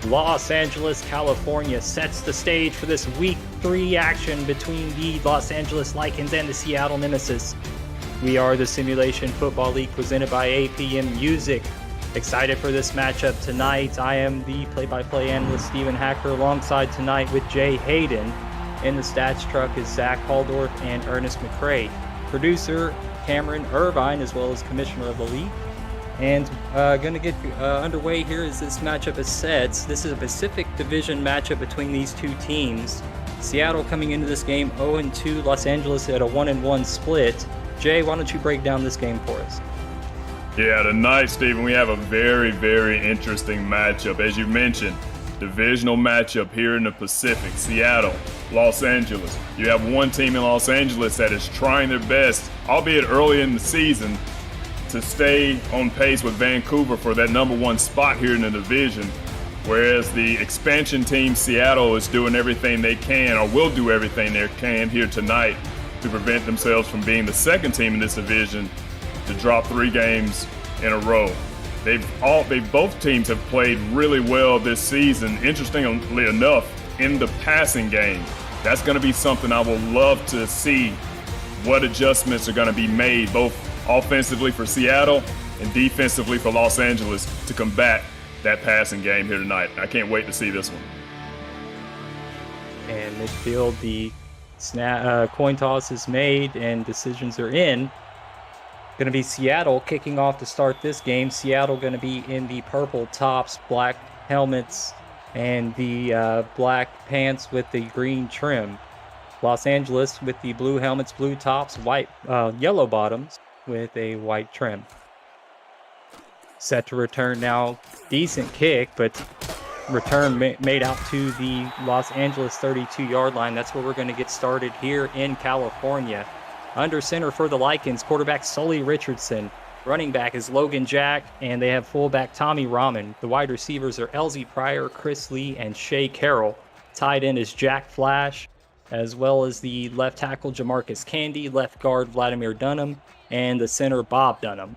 Los Angeles, California sets the stage for this Week 3 action between the Los Angeles Lycans and the Seattle Nemesis. We are the Simulation Football League presented by APM Music. Excited for this matchup tonight. I am the play-by-play analyst Stephen Hacker alongside tonight with Jay Hayden. In the stats truck is Zach Haldorf and Ernest McCrae. Producer Cameron Irvine, as well as commissioner of the league. And going to get underway here as this matchup is set. This is a Pacific Division matchup between these two teams. Seattle coming into this game 0-2, Los Angeles at a 1-1 split. Jay, why don't you break down this game for us? Yeah, tonight, Stephen, we have a very, very interesting matchup. As you mentioned, divisional matchup here in the Pacific, Seattle, Los Angeles. You have one team in Los Angeles that is trying their best, albeit early in the season, to stay on pace with Vancouver for that #1 spot here in the division, whereas the expansion team, Seattle, is doing everything they can, or will do everything they can here tonight to prevent themselves from being the second team in this division to drop 3 games in a row. Both teams have played really well this season. Interestingly enough, in the passing game, that's going to be something I will love to see what adjustments are going to be made, both offensively for Seattle and defensively for Los Angeles to combat that passing game here tonight. I can't wait to see this one. And midfield, the coin toss is made and decisions are in. Going to be Seattle kicking off to start this game. Seattle going to be in the purple tops, black helmets, and the black pants with the green trim. Los Angeles with the blue helmets, blue tops, white, yellow bottoms with a white trim. Set to return now. Decent kick, but return made out to the Los Angeles 32-yard line. That's where we're going to get started here in California. Under center for the Lycans, quarterback Sully Richardson. Running back is Logan Jack, and they have fullback Tommy Rahman. The wide receivers are LZ Pryor, Chris Lee, and Shay Carroll. Tight end is Jack Flash, as well as the left tackle Jamarcus Candy, left guard Vladimir Dunham, and the center Bob Dunham.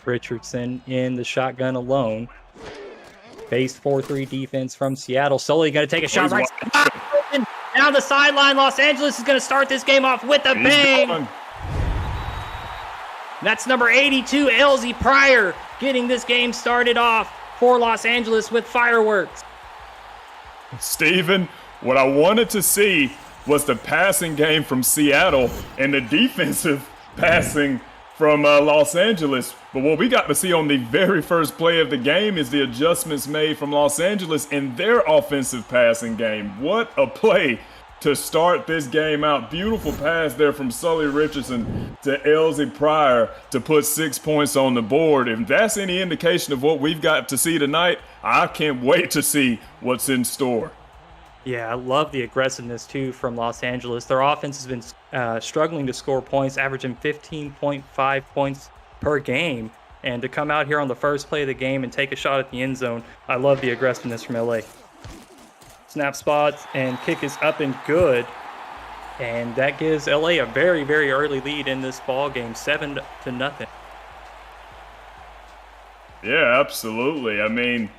Richardson in the shotgun alone. Base 4-3 defense from Seattle. Sully going to take a shot right down the sideline. Los Angeles is going to start this game off with a bang. That's number 82, LZ Pryor, getting this game started off for Los Angeles with fireworks. Stephen, what I wanted to see was the passing game from Seattle and the defensive passing from Los Angeles. But what we got to see on the very first play of the game is the adjustments made from Los Angeles in their offensive passing game. What a play to start this game out. Beautiful pass there from Sully Richardson to LZ Pryor to put 6 points on the board. If that's any indication of what we've got to see tonight, I can't wait to see what's in store. Yeah, I love the aggressiveness, too, from Los Angeles. Their offense has been struggling to score points, averaging 15.5 points per game. And to come out here on the first play of the game and take a shot at the end zone, I love the aggressiveness from LA. Snap spots and kick is up and good. And that gives LA a very, very early lead in this ball game, 7-0. Yeah, absolutely. I mean,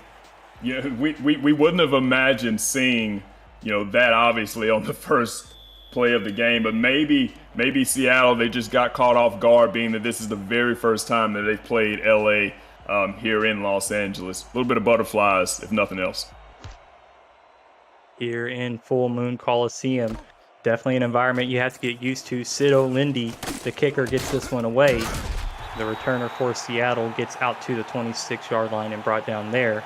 we wouldn't have imagined seeing that obviously on the first play of the game, but maybe Seattle, they just got caught off guard, being that this is the very first time that they've played LA here in Los Angeles. A little bit of butterflies, if nothing else. Here in Full Moon Coliseum, definitely an environment you have to get used to. Sid O'Lindy, the kicker, gets this one away. The returner for Seattle gets out to the 26-yard line and brought down there.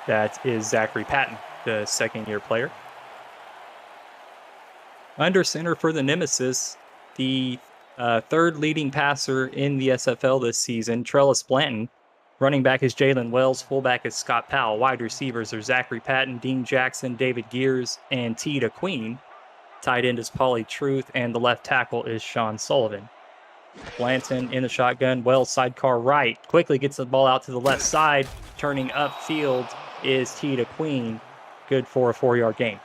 That is Zachary Patton, the second-year player. Under center for the Nemesis, the third leading passer in the SFL this season, Trellis Blanton. Running back is Jalen Wells. Fullback is Scott Powell. Wide receivers are Zachary Patton, Dean Jackson, David Gears, and Tita Queen. Tight end is Paulie Truth, and the left tackle is Sean Sullivan. Blanton in the shotgun. Wells sidecar right. Quickly gets the ball out to the left side. Turning upfield is Tita Queen. Good for a 4-yard gain.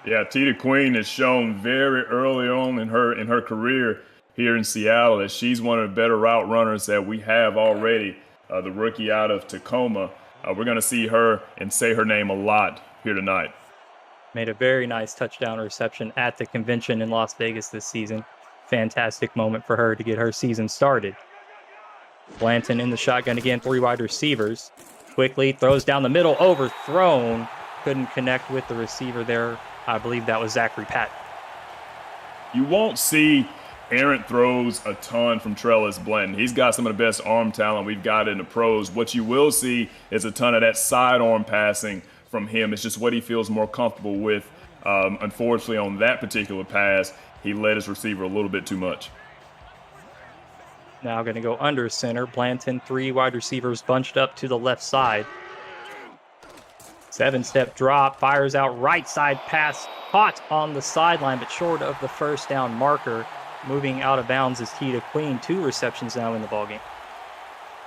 Yeah, Tita Queen has shown very early on in her career here in Seattle that she's one of the better route runners that we have already the rookie out of Tacoma. We're going to see her and say her name a lot here tonight. Made a very nice touchdown reception at the convention in Las Vegas this season. Fantastic moment for her to get her season started. Blanton in the shotgun again, 3 wide receivers. Quickly throws down the middle, overthrown. Couldn't connect with the receiver there. I believe that was Zachary Patton. You won't see errant throws a ton from Trellis Blanton. He's got some of the best arm talent we've got in the pros. What you will see is a ton of that sidearm passing from him. It's just what he feels more comfortable with. Unfortunately, on that particular pass, he led his receiver a little bit too much. Now going to go under center. Blanton, 3 wide receivers bunched up to the left side. 7-step drop, fires out right side pass, caught on the sideline, but short of the first down marker. Moving out of bounds is Tita Queen. 2 receptions now in the ballgame.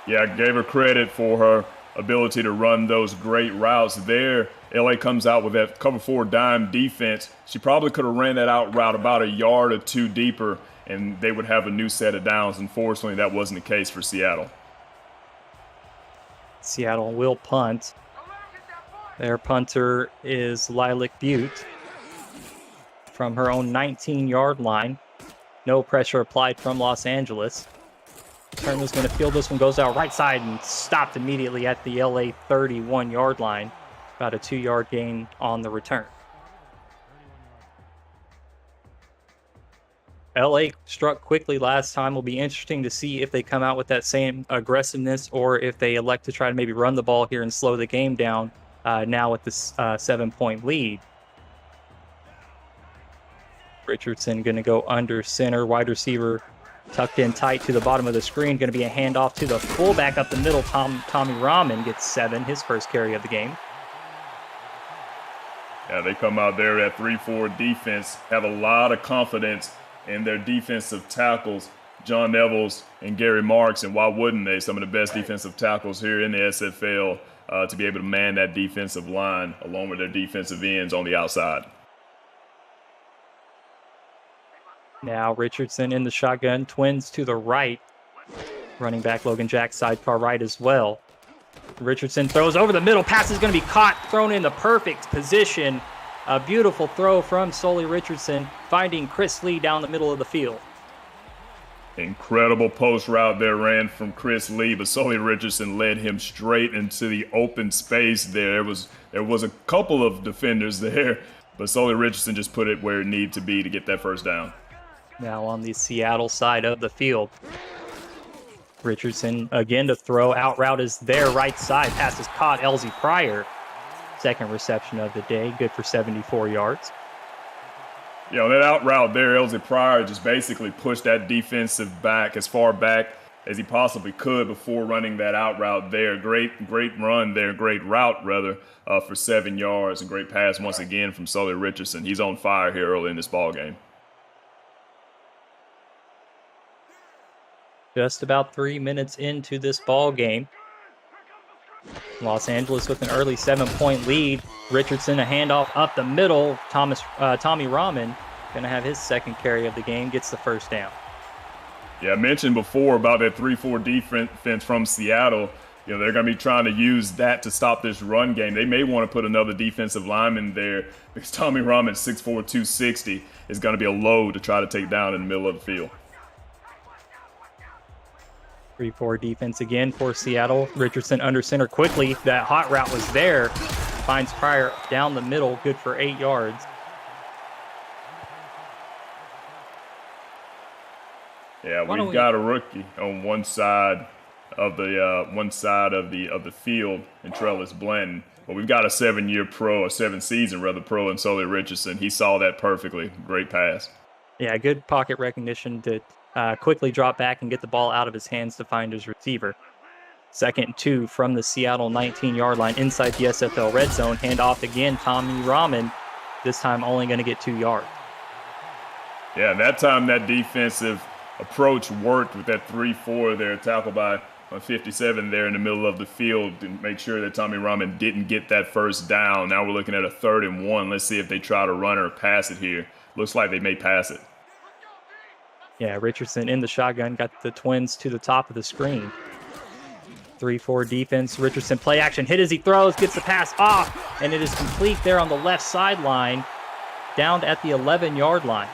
Yeah, I gave her credit for her ability to run those great routes there. LA comes out with that cover 4 dime defense. She probably could have ran that out route about a yard or 2 deeper, and they would have a new set of downs. Unfortunately, that wasn't the case for Seattle. Seattle will punt. Their punter is Lilac Butte from her own 19-yard line. No pressure applied from Los Angeles. Turner was going to field this one, goes out right side and stopped immediately at the LA 31-yard line. About a 2-yard gain on the return. LA struck quickly last time. Will be interesting to see if they come out with that same aggressiveness or if they elect to try to maybe run the ball here and slow the game down now with this 7-point lead. Richardson going to go under center. Wide receiver tucked in tight to the bottom of the screen. Going to be a handoff to the fullback up the middle. Tommy Rahman gets 7, his first carry of the game. Yeah, they come out there at 3-4 defense, have a lot of confidence in their defensive tackles, John Nevels and Gary Marks, and why wouldn't they? Some of the best defensive tackles here in the SFL to be able to man that defensive line along with their defensive ends on the outside. Now Richardson in the shotgun, twins to the right. Running back Logan Jack sidecar right as well. Richardson throws over the middle. Pass is going to be caught, thrown in the perfect position. A beautiful throw from Sully Richardson, finding Chris Lee down the middle of the field. Incredible post route there ran from Chris Lee, but Sully Richardson led him straight into the open space there. There was a couple of defenders there, but Sully Richardson just put it where it needed to be to get that first down. Now on the Seattle side of the field. Richardson again to throw. Out route is there, right side. Pass is caught. Elsie Pryor. Second reception of the day. Good for 74 yards. Yeah, that out route there, Elsie Pryor just basically pushed that defensive back as far back as he possibly could before running that out route there. Great run there, great route rather, for 7 yards, and great pass once again from Sully Richardson. He's on fire here early in this ball game. Just about 3 minutes into this ball game. Los Angeles with an early 7-point lead. Richardson, a handoff up the middle. Tommy Rahman going to have his second carry of the game, gets the first down. Yeah, I mentioned before about that 3-4 defense from Seattle. You know, they're going to be trying to use that to stop this run game. They may want to put another defensive lineman there because Tommy Rahman, 6'4", 260, is going to be a load to try to take down in the middle of the field. 3-4 defense again for Seattle. Richardson under center quickly. That hot route was there. Finds Pryor down the middle. Good for 8 yards. Yeah, we've got a rookie on one side of the field in Trellis Blanton. But we've got a 7-season pro in Sully Richardson. He saw that perfectly. Great pass. Yeah, good pocket recognition to quickly drop back and get the ball out of his hands to find his receiver. 2nd and 2 from the Seattle 19-yard line inside the SFL red zone. Handoff again, Tommy Rahman. This time only going to get 2 yards. Yeah, that time that defensive approach worked with that 3-4 there, tackled by 57 there in the middle of the field to make sure that Tommy Rahman didn't get that first down. Now we're looking at a 3rd and 1. Let's see if they try to run or pass it here. Looks like they may pass it. Yeah, Richardson in the shotgun, got the twins to the top of the screen. 3-4 defense. Richardson play action, hit as he throws, gets the pass off, and it is complete there on the left sideline, down at the 11-yard line.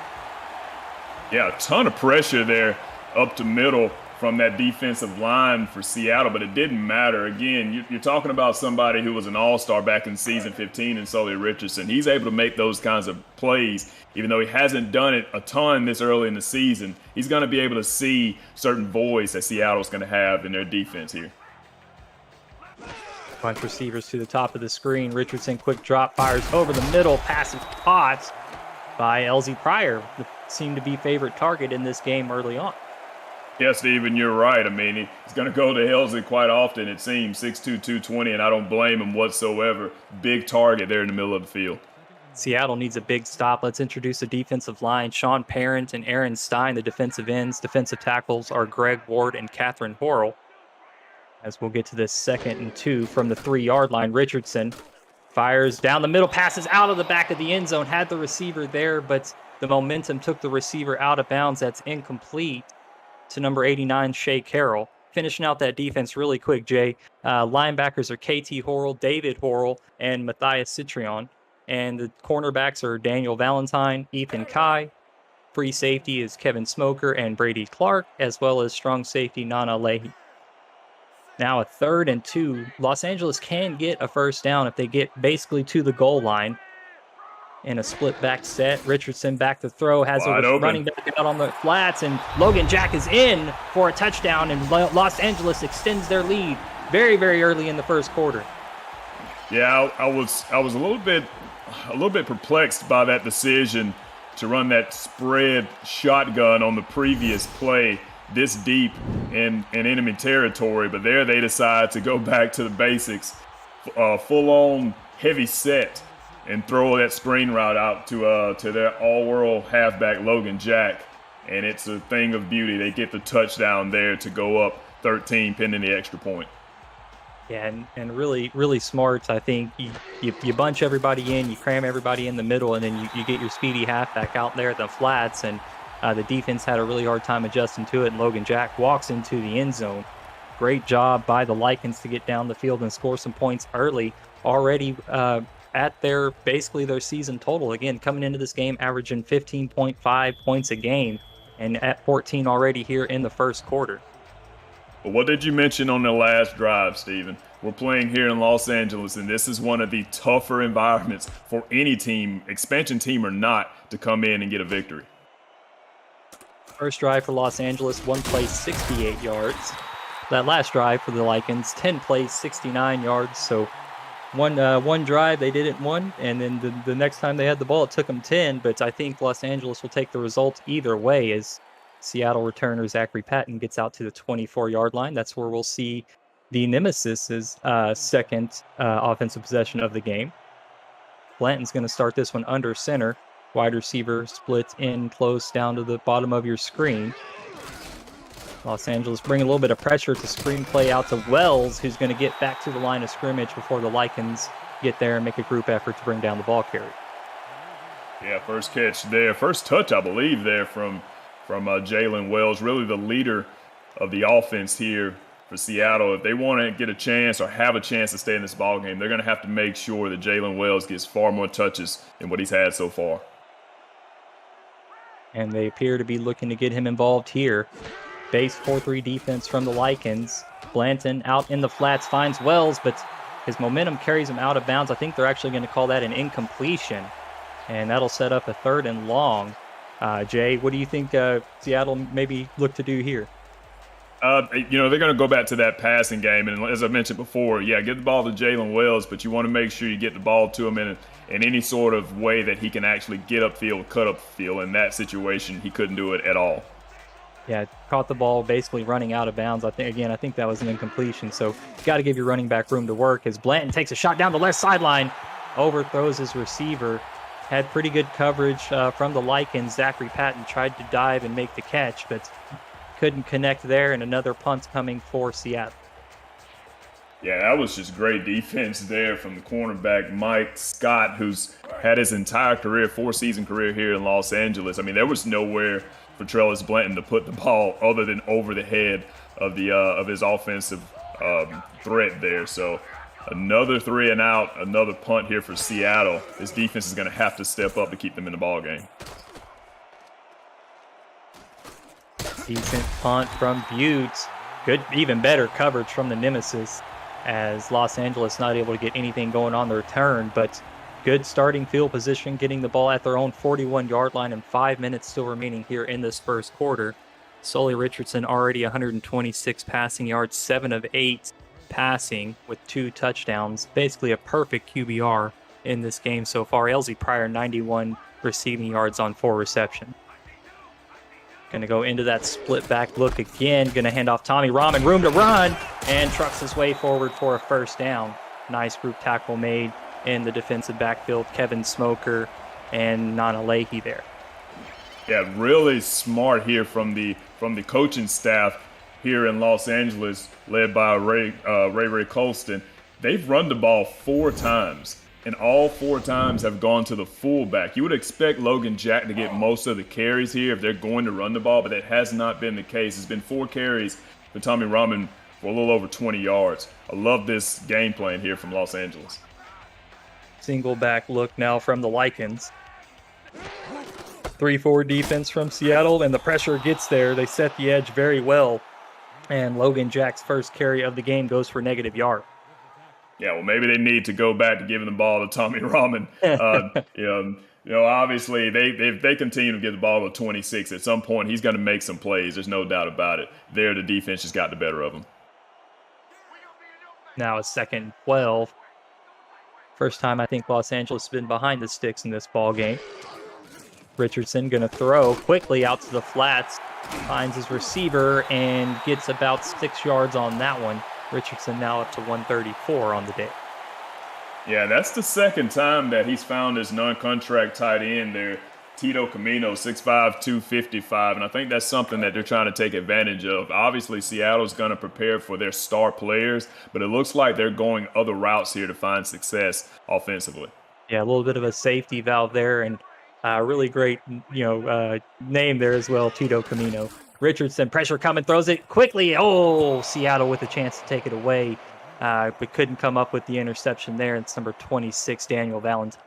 Yeah, a ton of pressure there up to middle from that defensive line for Seattle, but it didn't matter. Again, you're talking about somebody who was an all-star back in season 15 in Sully Richardson. He's able to make those kinds of plays, even though he hasn't done it a ton this early in the season. He's going to be able to see certain voids that Seattle's going to have in their defense here. Bunch receivers to the top of the screen. Richardson quick drop, fires over the middle, passes caught by LZ Pryor, the seemed to be favorite target in this game early on. Yeah, Steven, you're right. I mean, he's going to go to Elzy quite often, it seems, 6'2", 220, and I don't blame him whatsoever. Big target there in the middle of the field. Seattle needs a big stop. Let's introduce the defensive line. Sean Parent and Aaron Stein, the defensive ends. Defensive tackles are Greg Ward and Catherine Horrell. As we'll get to this 2nd and 2 from the 3-yard line, Richardson fires down the middle, passes out of the back of the end zone, had the receiver there, but the momentum took the receiver out of bounds. That's incomplete to number 89, Shea Carroll. Finishing out that defense really quick, Jay. Linebackers are KT Horrell, David Horrell, and Matthias Citrion. And the cornerbacks are Daniel Valentine, Ethan Kai. Free safety is Kevin Smoker and Brady Clark, as well as strong safety Nana Leahy. Now a 3rd and 2. Los Angeles can get a first down if they get basically to the goal line. In a split back set, Richardson back to throw, has a running back out on the flats, and Logan Jack is in for a touchdown, and Los Angeles extends their lead very, very early in the first quarter. Yeah, I was a little bit perplexed by that decision to run that spread shotgun on the previous play this deep in enemy territory, but there they decide to go back to the basics, full-on heavy set, and throw that screen route out to their all-world halfback Logan Jack, and it's a thing of beauty. They get the touchdown there to go up 13 pending the extra point. Yeah, and really, really smart. I think you bunch everybody in, you cram everybody in the middle, and then you get your speedy halfback out there at the flats, and the defense had a really hard time adjusting to it, and Logan Jack walks into the end zone. Great job by the Lycans to get down the field and score some points early, already at basically their season total. Again, coming into this game, averaging 15.5 points a game, and at 14 already here in the first quarter. But what did you mention on the last drive, Steven? We're playing here in Los Angeles, and this is one of the tougher environments for any team, expansion team or not, to come in and get a victory. First drive for Los Angeles, 1 play, 68 yards. That last drive for the Lycans, 10 plays, 69 yards. So one drive, they did it in 1, and then the next time they had the ball, it took them 10. But I think Los Angeles will take the result either way, as Seattle returner Zachary Patton gets out to the 24-yard line. That's where we'll see the Nemesis's second offensive possession of the game. Blanton's going to start this one under center. Wide receiver split in close down to the bottom of your screen. Los Angeles bring a little bit of pressure to screen play out to Wells, who's going to get back to the line of scrimmage before the Lycans get there and make a group effort to bring down the ball carrier. Yeah, first catch there. First touch, I believe, there from Jalen Wells, really the leader of the offense here for Seattle. If they want to get a chance or have a chance to stay in this ballgame, they're going to have to make sure that Jalen Wells gets far more touches than what he's had so far. And they appear to be looking to get him involved here. Base 4-3 defense from the Lycans. Blanton out in the flats finds Wells, but his momentum carries him out of bounds. I think they're actually going to call that an incompletion, and that'll set up a 3rd and long. Jay, what do you think Seattle maybe look to do here? They're going to go back to that passing game, and as I mentioned before, get the ball to Jalen Wells, but you want to make sure you get the ball to him in any sort of way that he can actually get upfield, cut upfield. In that situation, he couldn't do it at all. Yeah, caught the ball basically running out of bounds. I think that was an incompletion. So you got to give your running back room to work. As Blanton takes a shot down the left sideline, overthrows his receiver. Had pretty good coverage from the Lycans. Zachary Patton tried to dive and make the catch, but couldn't connect there, and another punt coming for Seattle. Yeah, that was just great defense there from the cornerback, Mike Scott, who's had his entire career, 4-season career here in Los Angeles. I mean, there was nowhere for Trellis Blanton to put the ball other than over the head of his offensive threat there. So another 3 and out, another punt here for Seattle. This defense is going to have to step up to keep them in the ball game. Decent punt from Butte. Good, even better coverage from the Nemesis, as Los Angeles not able to get anything going on the return, but good starting field position, getting the ball at their own 41-yard line, and 5 minutes still remaining here in this first quarter. Sully Richardson already 126 passing yards, 7 of 8 passing with 2 touchdowns. Basically a perfect QBR in this game so far. LZ Pryor 91 receiving yards on 4 receptions. Going to go into that split back look again. Going to hand off Tommy Rahman, room to run, and trucks his way forward for a first down. Nice group tackle made in the defensive backfield. Kevin Smoker and Nana Leahy there. Yeah, really smart here from the coaching staff here in Los Angeles, led by Ray Colston. They've run the ball 4 times, and all 4 times have gone to the fullback. You would expect Logan Jack to get most of the carries here if they're going to run the ball, but that has not been the case. It's been 4 carries for Tommy Rahman for a little over 20 yards. I love this game plan here from Los Angeles. Single back look now from the Lycans. 3-4 defense from Seattle, and the pressure gets there. They set the edge very well, and Logan Jack's first carry of the game goes for negative yard. Yeah, well, maybe they need to go back to giving the ball to Tommy Rahman. Obviously, if they continue to get the ball to 26, at some point he's going to make some plays. There's no doubt about it. There, the defense just got the better of him. Now a 2nd and 12. First time I think Los Angeles has been behind the sticks in this ball game. Richardson going to throw quickly out to the flats, finds his receiver, and gets about 6 yards on that one. Richardson now up to 134 on the day. Yeah, that's the second time that he's found his non-contract tight end there, Tito Camino, 6'5", 255, and I think that's something that they're trying to take advantage of. Obviously, Seattle's going to prepare for their star players, but it looks like they're going other routes here to find success offensively. Yeah, a little bit of a safety valve there, and really great, name there as well, Tito Camino. Richardson, pressure coming, throws it quickly. Oh, Seattle with a chance to take it away, but couldn't come up with the interception there. It's number 26, Daniel Valentine.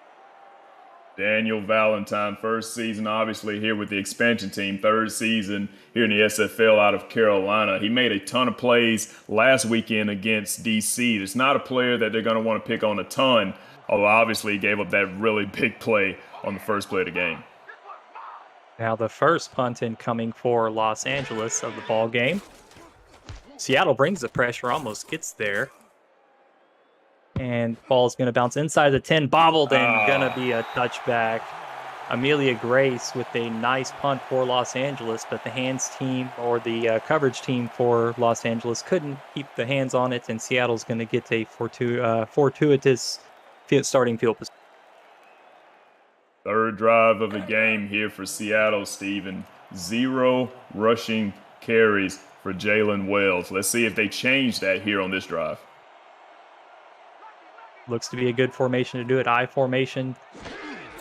Daniel Valentine, first season obviously here with the expansion team, 3rd season here in the SFL out of Carolina. He made a ton of plays last weekend against DC. It's not a player that they're going to want to pick on a ton, although obviously he gave up that really big play on the first play of the game. Now the first punt incoming for Los Angeles of the ball game. Seattle brings the pressure, almost gets there. And ball's going to bounce inside the 10, bobbled, and going to be a touchback. Amelia Grace with a nice punt for Los Angeles, but the hands team, or the coverage team for Los Angeles, couldn't keep the hands on it, and Seattle's going to get a fortuitous starting field position. 3rd drive of the game here for Seattle, Steven. 0 rushing carries for Jalen Wells. Let's see if they change that here on this drive. Looks to be a good formation to do it. I formation.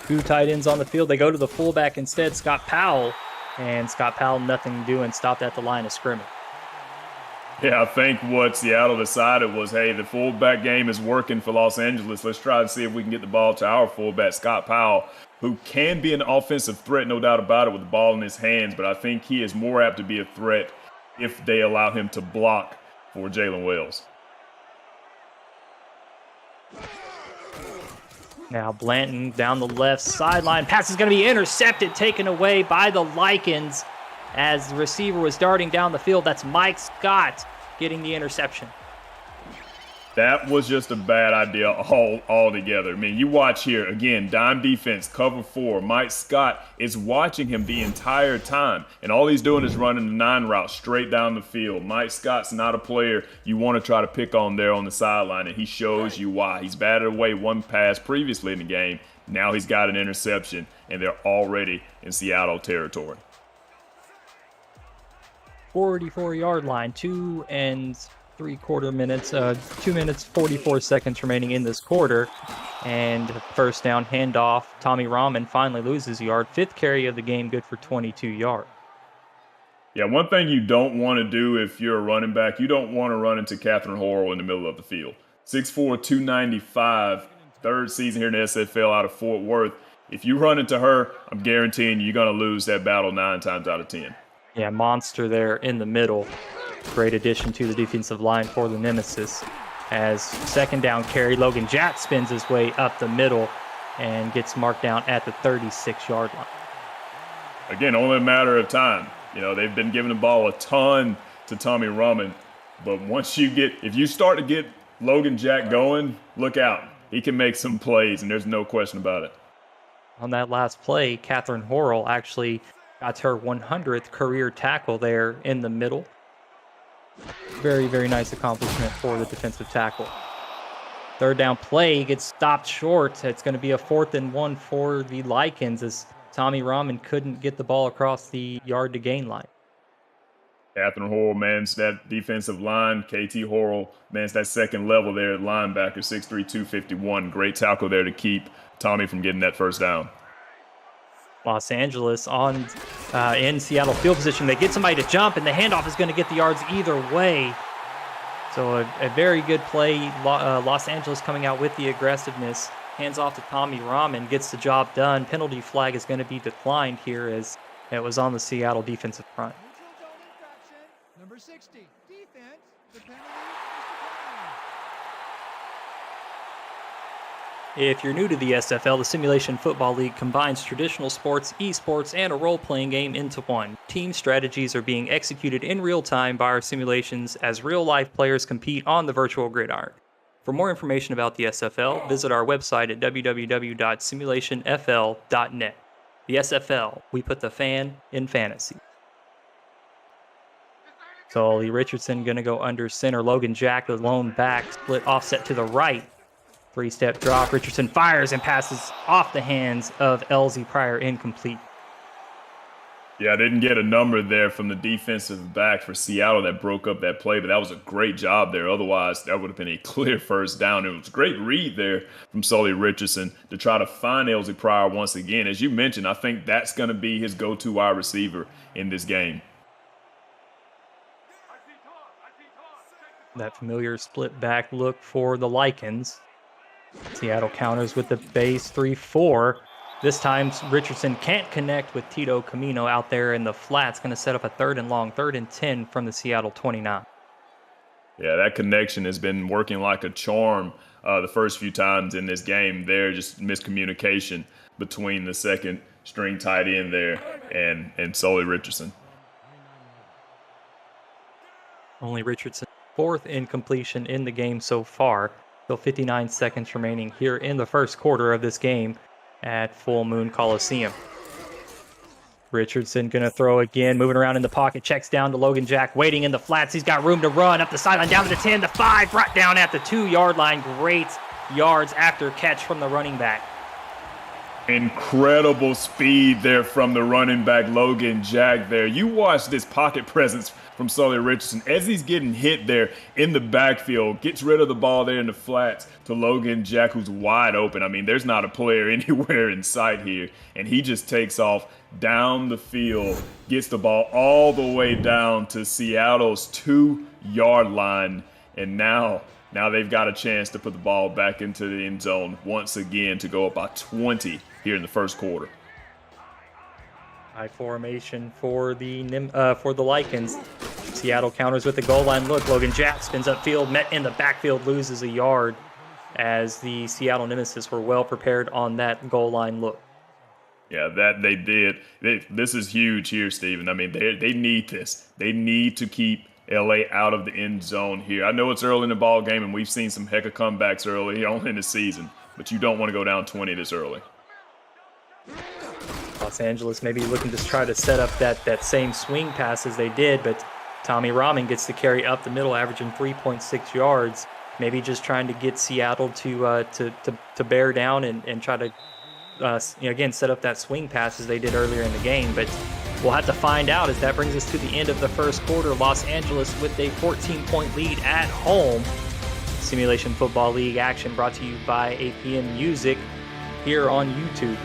2 tight ends on the field. They go to the fullback instead, Scott Powell. And Scott Powell, nothing to do and stopped at the line of scrimmage. Yeah, I think what Seattle decided was, hey, the fullback game is working for Los Angeles. Let's try to see if we can get the ball to our fullback, Scott Powell, who can be an offensive threat, no doubt about it, with the ball in his hands. But I think he is more apt to be a threat if they allow him to block for Jalen Wells. Now Blanton down the left sideline. Pass is going to be intercepted, taken away by the Lycans as the receiver was darting down the field. That's Mike Scott getting the interception. That was just a bad idea altogether. I mean, you watch here, again, dime defense, cover 4. Mike Scott is watching him the entire time, and all he's doing is running the 9 route straight down the field. Mike Scott's not a player you want to try to pick on there on the sideline, and he shows you why. He's batted away 1 pass previously in the game. Now he's got an interception, and they're already in Seattle territory. 44-yard line, 2 3/4 minutes, 2 minutes, 44 seconds remaining in this quarter. And first down handoff. Tommy Rahman finally loses a yard. 5th carry of the game, good for 22 yards. Yeah, one thing you don't want to do if you're a running back, you don't want to run into Catherine Horrell in the middle of the field. 6'4", 295, third season here in the SFL out of Fort Worth. If you run into her, I'm guaranteeing you're going to lose that battle 9 times out of 10. Yeah, monster there in the middle. Great addition to the defensive line for the Nemesis. As second down carry, Logan Jack spins his way up the middle and gets marked down at the 36-yard line. Again, only a matter of time. You know, they've been giving the ball a ton to Tommy Rahman, but if you start to get Logan Jack going, look out. He can make some plays, and there's no question about it. On that last play, Catherine Horrell actually got her 100th career tackle there in the middle. Very, very nice accomplishment for the defensive tackle. Third down play gets stopped short. It's going to be a 4th and 1 for the Lycans as Tommy Rahman couldn't get the ball across the yard to gain line. Catherine Horrell mans that defensive line. KT Horrell mans that second level there at linebacker, 6'3", 251. Great tackle there to keep Tommy from getting that first down. Los Angeles in Seattle field position. They get somebody to jump, and the handoff is going to get the yards either way. So a very good play. Los Angeles coming out with the aggressiveness. Hands off to Tommy Rahman, gets the job done. Penalty flag is going to be declined here as it was on the Seattle defensive front. Number 60, defense, the penalty If you're new to the SFL, the Simulation Football League combines traditional sports, esports, and a role-playing game into one. Team strategies are being executed in real time by our simulations as real-life players compete on the virtual gridiron. For more information about the SFL, visit our website at www.simulationfl.net. The SFL, we put the fan in fantasy. Sully Richardson going to go under center. Logan Jack, the lone back, split offset to the right. 3-step drop. Richardson fires and passes off the hands of LZ Pryor, incomplete. Yeah, I didn't get a number there from the defensive back for Seattle that broke up that play, but that was a great job there. Otherwise, that would have been a clear first down. It was a great read there from Sully Richardson to try to find LZ Pryor once again. As you mentioned, I think that's going to be his go-to wide receiver in this game. That familiar split back look for the Lycans. Seattle counters with the base 3-4. This time, Richardson can't connect with Tito Camino out there in the flats. Going to set up a 3rd and long, 3rd and 10 from the Seattle 29. Yeah, that connection has been working like a charm the first few times in this game. There, just miscommunication between the second string tight end there and Sully Richardson. Only Richardson 4th incompletion in the game so far. Still 59 seconds remaining here in the first quarter of this game at Full Moon Coliseum. Richardson going to throw again, moving around in the pocket, checks down to Logan Jack, waiting in the flats. He's got room to run up the sideline, down to the 10, the 5, brought down at the 2-yard line. Great yards after catch from the running back. Incredible speed there from the running back, Logan Jack there. You watch this pocket presence from Sully Richardson as he's getting hit there in the backfield, gets rid of the ball there in the flats to Logan Jack, who's wide open. I mean, there's not a player anywhere in sight here, and he just takes off down the field, gets the ball all the way down to Seattle's 2-yard line, and now they've got a chance to put the ball back into the end zone once again to go up by 20 here in the first quarter. High formation for the Lycans. Seattle counters with the goal line look. Logan Jack spins upfield, met in the backfield, loses a yard as the Seattle Nemesis were well prepared on that goal line look. Yeah, that they did. This is huge here, Steven. I mean, they need this. They need to keep LA out of the end zone here. I know it's early in the ball game, and we've seen some heck of comebacks early on in the season, but you don't want to go down 20 this early. Los Angeles maybe looking to try to set up that same swing pass as they did, but Tommy Rahman gets to carry up the middle, averaging 3.6 yards. Maybe just trying to get Seattle to bear down and try to again set up that swing pass as they did earlier in the game. But we'll have to find out as that brings us to the end of the first quarter. Los Angeles with a 14-point lead at home. Simulation Football League action brought to you by APM Music here on YouTube.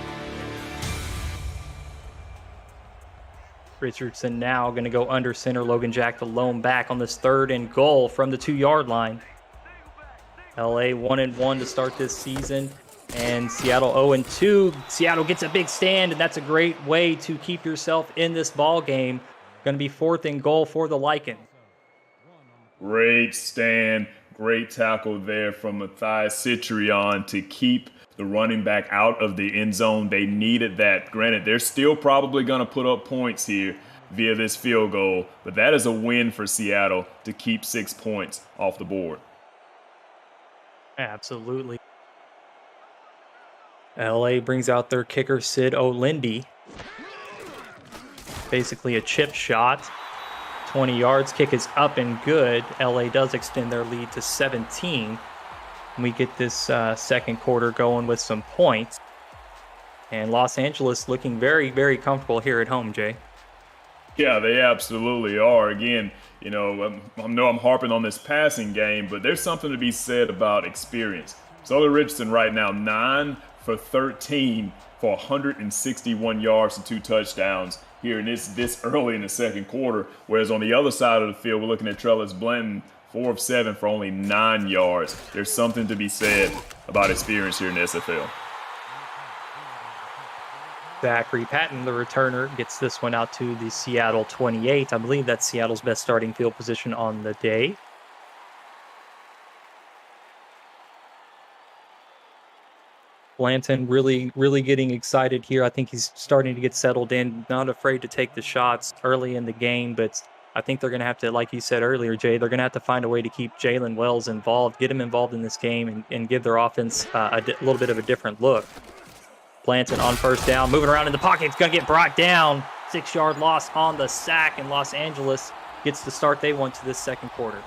Richardson now going to go under center. Logan Jack the lone back on this 3rd and goal from the 2-yard line. LA 1-1 to start this season, and Seattle 0-2. Seattle gets a big stand, and that's a great way to keep yourself in this ball game. Going to be 4th and goal for the Lycans. Great stand, great tackle there from Matthias Citrion to keep the running back out of the end zone. They needed that. Granted, they're still probably going to put up points here via this field goal, but that is a win for Seattle to keep 6 points off the board. Absolutely. LA brings out their kicker, Sid O'Lindy. Basically a chip shot. 20 yards. Kick is up and good. LA does extend their lead to 17. We get this second quarter going with some points. And Los Angeles looking very, very comfortable here at home, Jay. Yeah, they absolutely are. Again, you know, I know I'm harping on this passing game, but there's something to be said about experience. Sully Richardson right now, 9 for 13 for 161 yards and 2 touchdowns here in this early in the second quarter. Whereas on the other side of the field, we're looking at Trellis Blanton, 4 of 7 for only 9 yards. There's something to be said about experience here in the SFL. Zachary Patton, the returner, gets this one out to the Seattle 28. I believe that's Seattle's best starting field position on the day. Blanton really getting excited here. I think he's starting to get settled in, not afraid to take the shots early in the game, but I think they're going to have to, like you said earlier, Jay, they're going to have to find a way to keep Jalen Wells involved, get him involved in this game, and give their offense a little bit of a different look. Blanton on first down, moving around in the pocket. It's going to get brought down. 6-yard loss on the sack, and Los Angeles gets the start they want to this second quarter.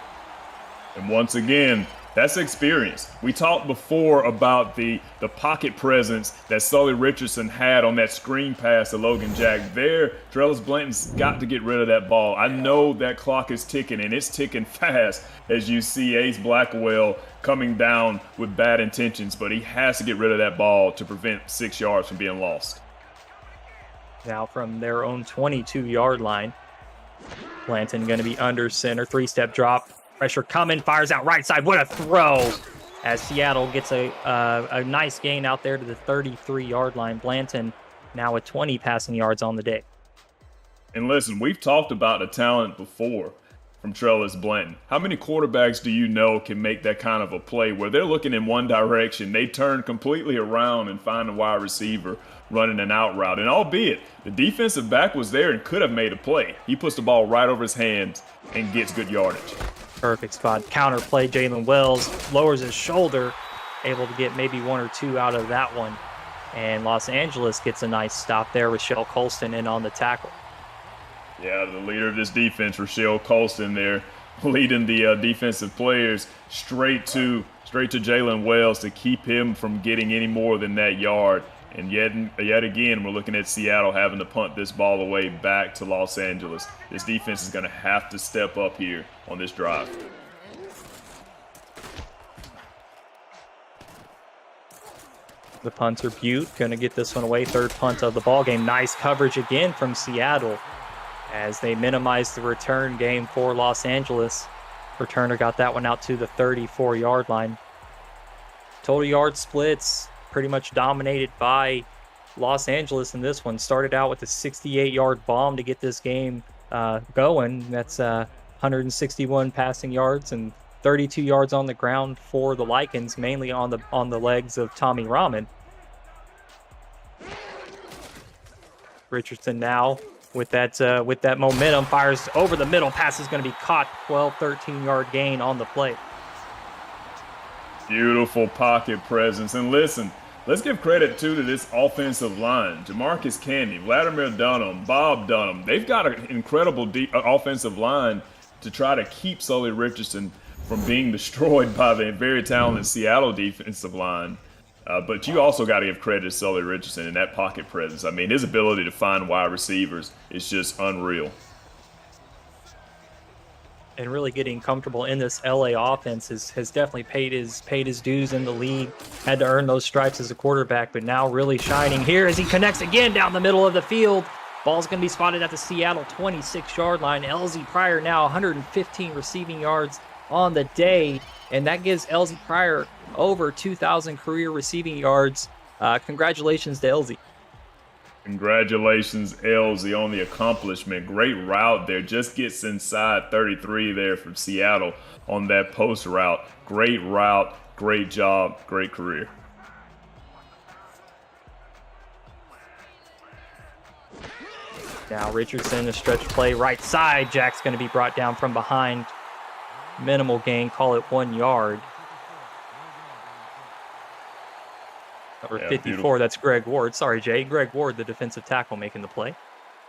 And once again, that's experience. We talked before about the pocket presence that Sully Richardson had on that screen pass to Logan Jack. There, Trellis Blanton's got to get rid of that ball. I know that clock is ticking, and it's ticking fast as you see Ace Blackwell coming down with bad intentions, but he has to get rid of that ball to prevent 6 yards from being lost. Now from their own 22-yard line, Blanton going to be under center, 3-step drop. Pressure coming, fires out right side. What a throw! As Seattle gets a nice gain out there to the 33-yard line. Blanton now with 20 passing yards on the day. And listen, we've talked about the talent before from Trellis Blanton. How many quarterbacks do you know can make that kind of a play where they're looking in one direction, they turn completely around and find a wide receiver running an out route? And albeit the defensive back was there and could have made a play, he puts the ball right over his hands and gets good yardage. Perfect spot. Counter play. Jalen Wells lowers his shoulder, able to get maybe 1 or 2 out of that one. And Los Angeles gets a nice stop there. Rochelle Colston in on the tackle. Yeah, the leader of this defense, Rochelle Colston there, leading the defensive players straight to Jalen Wells to keep him from getting any more than that yard. And yet again, we're looking at Seattle having to punt this ball away back to Los Angeles. This defense is going to have to step up here on this drive. The punter Butte going to get this one away. 3rd punt of the ball game. Nice coverage again from Seattle as they minimize the return game for Los Angeles. Returner got that one out to the 34-yard line. Total yard splits pretty much dominated by Los Angeles in this one. Started out with a 68-yard bomb to get this game going. That's 161 passing yards and 32 yards on the ground for the Lycans, mainly on the legs of Tommy Rahman. Richardson now with that momentum fires over the middle. Pass is going to be caught. 13-yard gain on the play. Beautiful pocket presence. And listen, let's give credit, too, to this offensive line. Jamarcus Candy, Vladimir Dunham, Bob Dunham. They've got an incredible offensive line to try to keep Sully Richardson from being destroyed by the very talented Seattle defensive line. But you also got to give credit to Sully Richardson in that pocket presence. I mean, his ability to find wide receivers is just unreal. And really getting comfortable in this LA offense has definitely paid his dues in the league. Had to earn those stripes as a quarterback, but now really shining here as he connects again down the middle of the field. Ball's going to be spotted at the Seattle 26-yard line. LZ Pryor now 115 receiving yards on the day, and that gives LZ Pryor over 2,000 career receiving yards. Congratulations to LZ. Congratulations, LZ, on the accomplishment. Great route there. Just gets inside 33 there from Seattle on that post route. Great route, great job, great career. Now Richardson, a stretch play right side. Jack's going to be brought down from behind. Minimal gain, call it 1 yard. Number 54, beautiful. That's Greg Ward. Sorry, Jay. Greg Ward, the defensive tackle, making the play.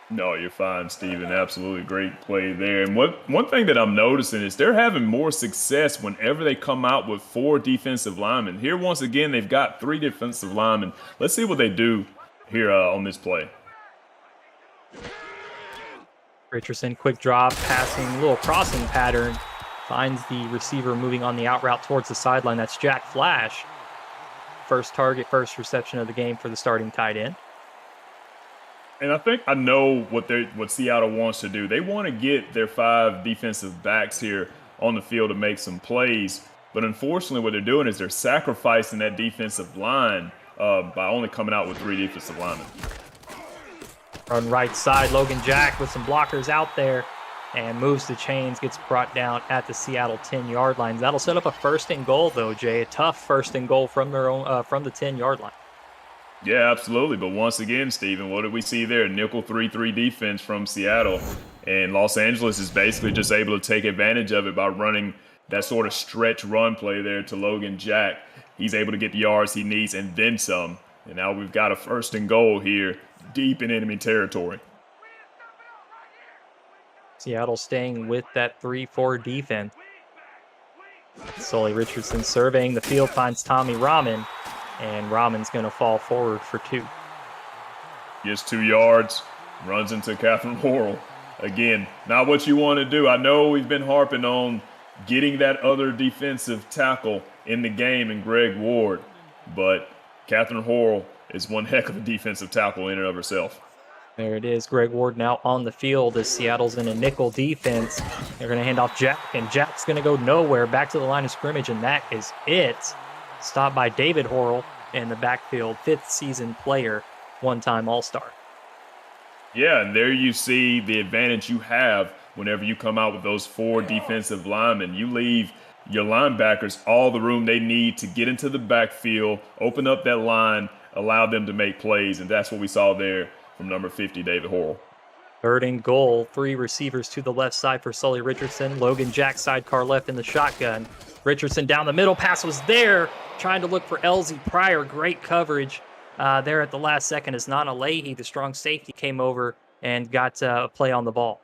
No, you're fine, Steven. Absolutely great play there. And one thing that I'm noticing is they're having more success whenever they come out with 4 defensive linemen. Here, once again, they've got 3 defensive linemen. Let's see what they do here on this play. Richardson, quick drop, passing, little crossing pattern. Finds the receiver moving on the out route towards the sideline. That's Jack Flash. First target, first reception of the game for the starting tight end. And I think I know what Seattle wants to do. They want to get their 5 defensive backs here on the field to make some plays. But unfortunately, what they're doing is they're sacrificing that defensive line by only coming out with 3 defensive linemen. On right side, Logan Jack with some blockers out there and moves the chains, gets brought down at the Seattle 10-yard line. That'll set up a 1st and goal, though, Jay. A tough 1st and goal from their own from the 10-yard line. Yeah, absolutely. But once again, Steven, what did we see there? Nickel 3-3 defense from Seattle. And Los Angeles is basically just able to take advantage of it by running that sort of stretch run play there to Logan Jack. He's able to get the yards he needs and then some. And now we've got a 1st and goal here deep in enemy territory. Seattle staying with that 3-4 defense. Sully Richardson surveying the field, finds Tommy Rahman, and Rahman's going to fall forward for 2. Gets 2 yards, runs into Catherine Worrell. Again, not what you want to do. I know we've been harping on getting that other defensive tackle in the game in Greg Ward, but Catherine Worrell is one heck of a defensive tackle in and of herself. There it is. Greg Ward now on the field as Seattle's in a nickel defense. They're going to hand off Jack, and Jack's going to go nowhere, back to the line of scrimmage, and that is it. Stopped by David Horrell in the backfield, 5th season player, 1-time All-Star. Yeah, and there you see the advantage you have whenever you come out with those 4 defensive linemen. You leave your linebackers all the room they need to get into the backfield, open up that line, allow them to make plays, and that's what we saw there from number 50, David Horrell. 3rd and goal, 3 receivers to the left side for Sully Richardson. Logan Jack sidecar left in the shotgun. Richardson down the middle, pass was there, trying to look for LZ Pryor. Great coverage there at the last second as Nana Leahy, the strong safety, came over and got a play on the ball.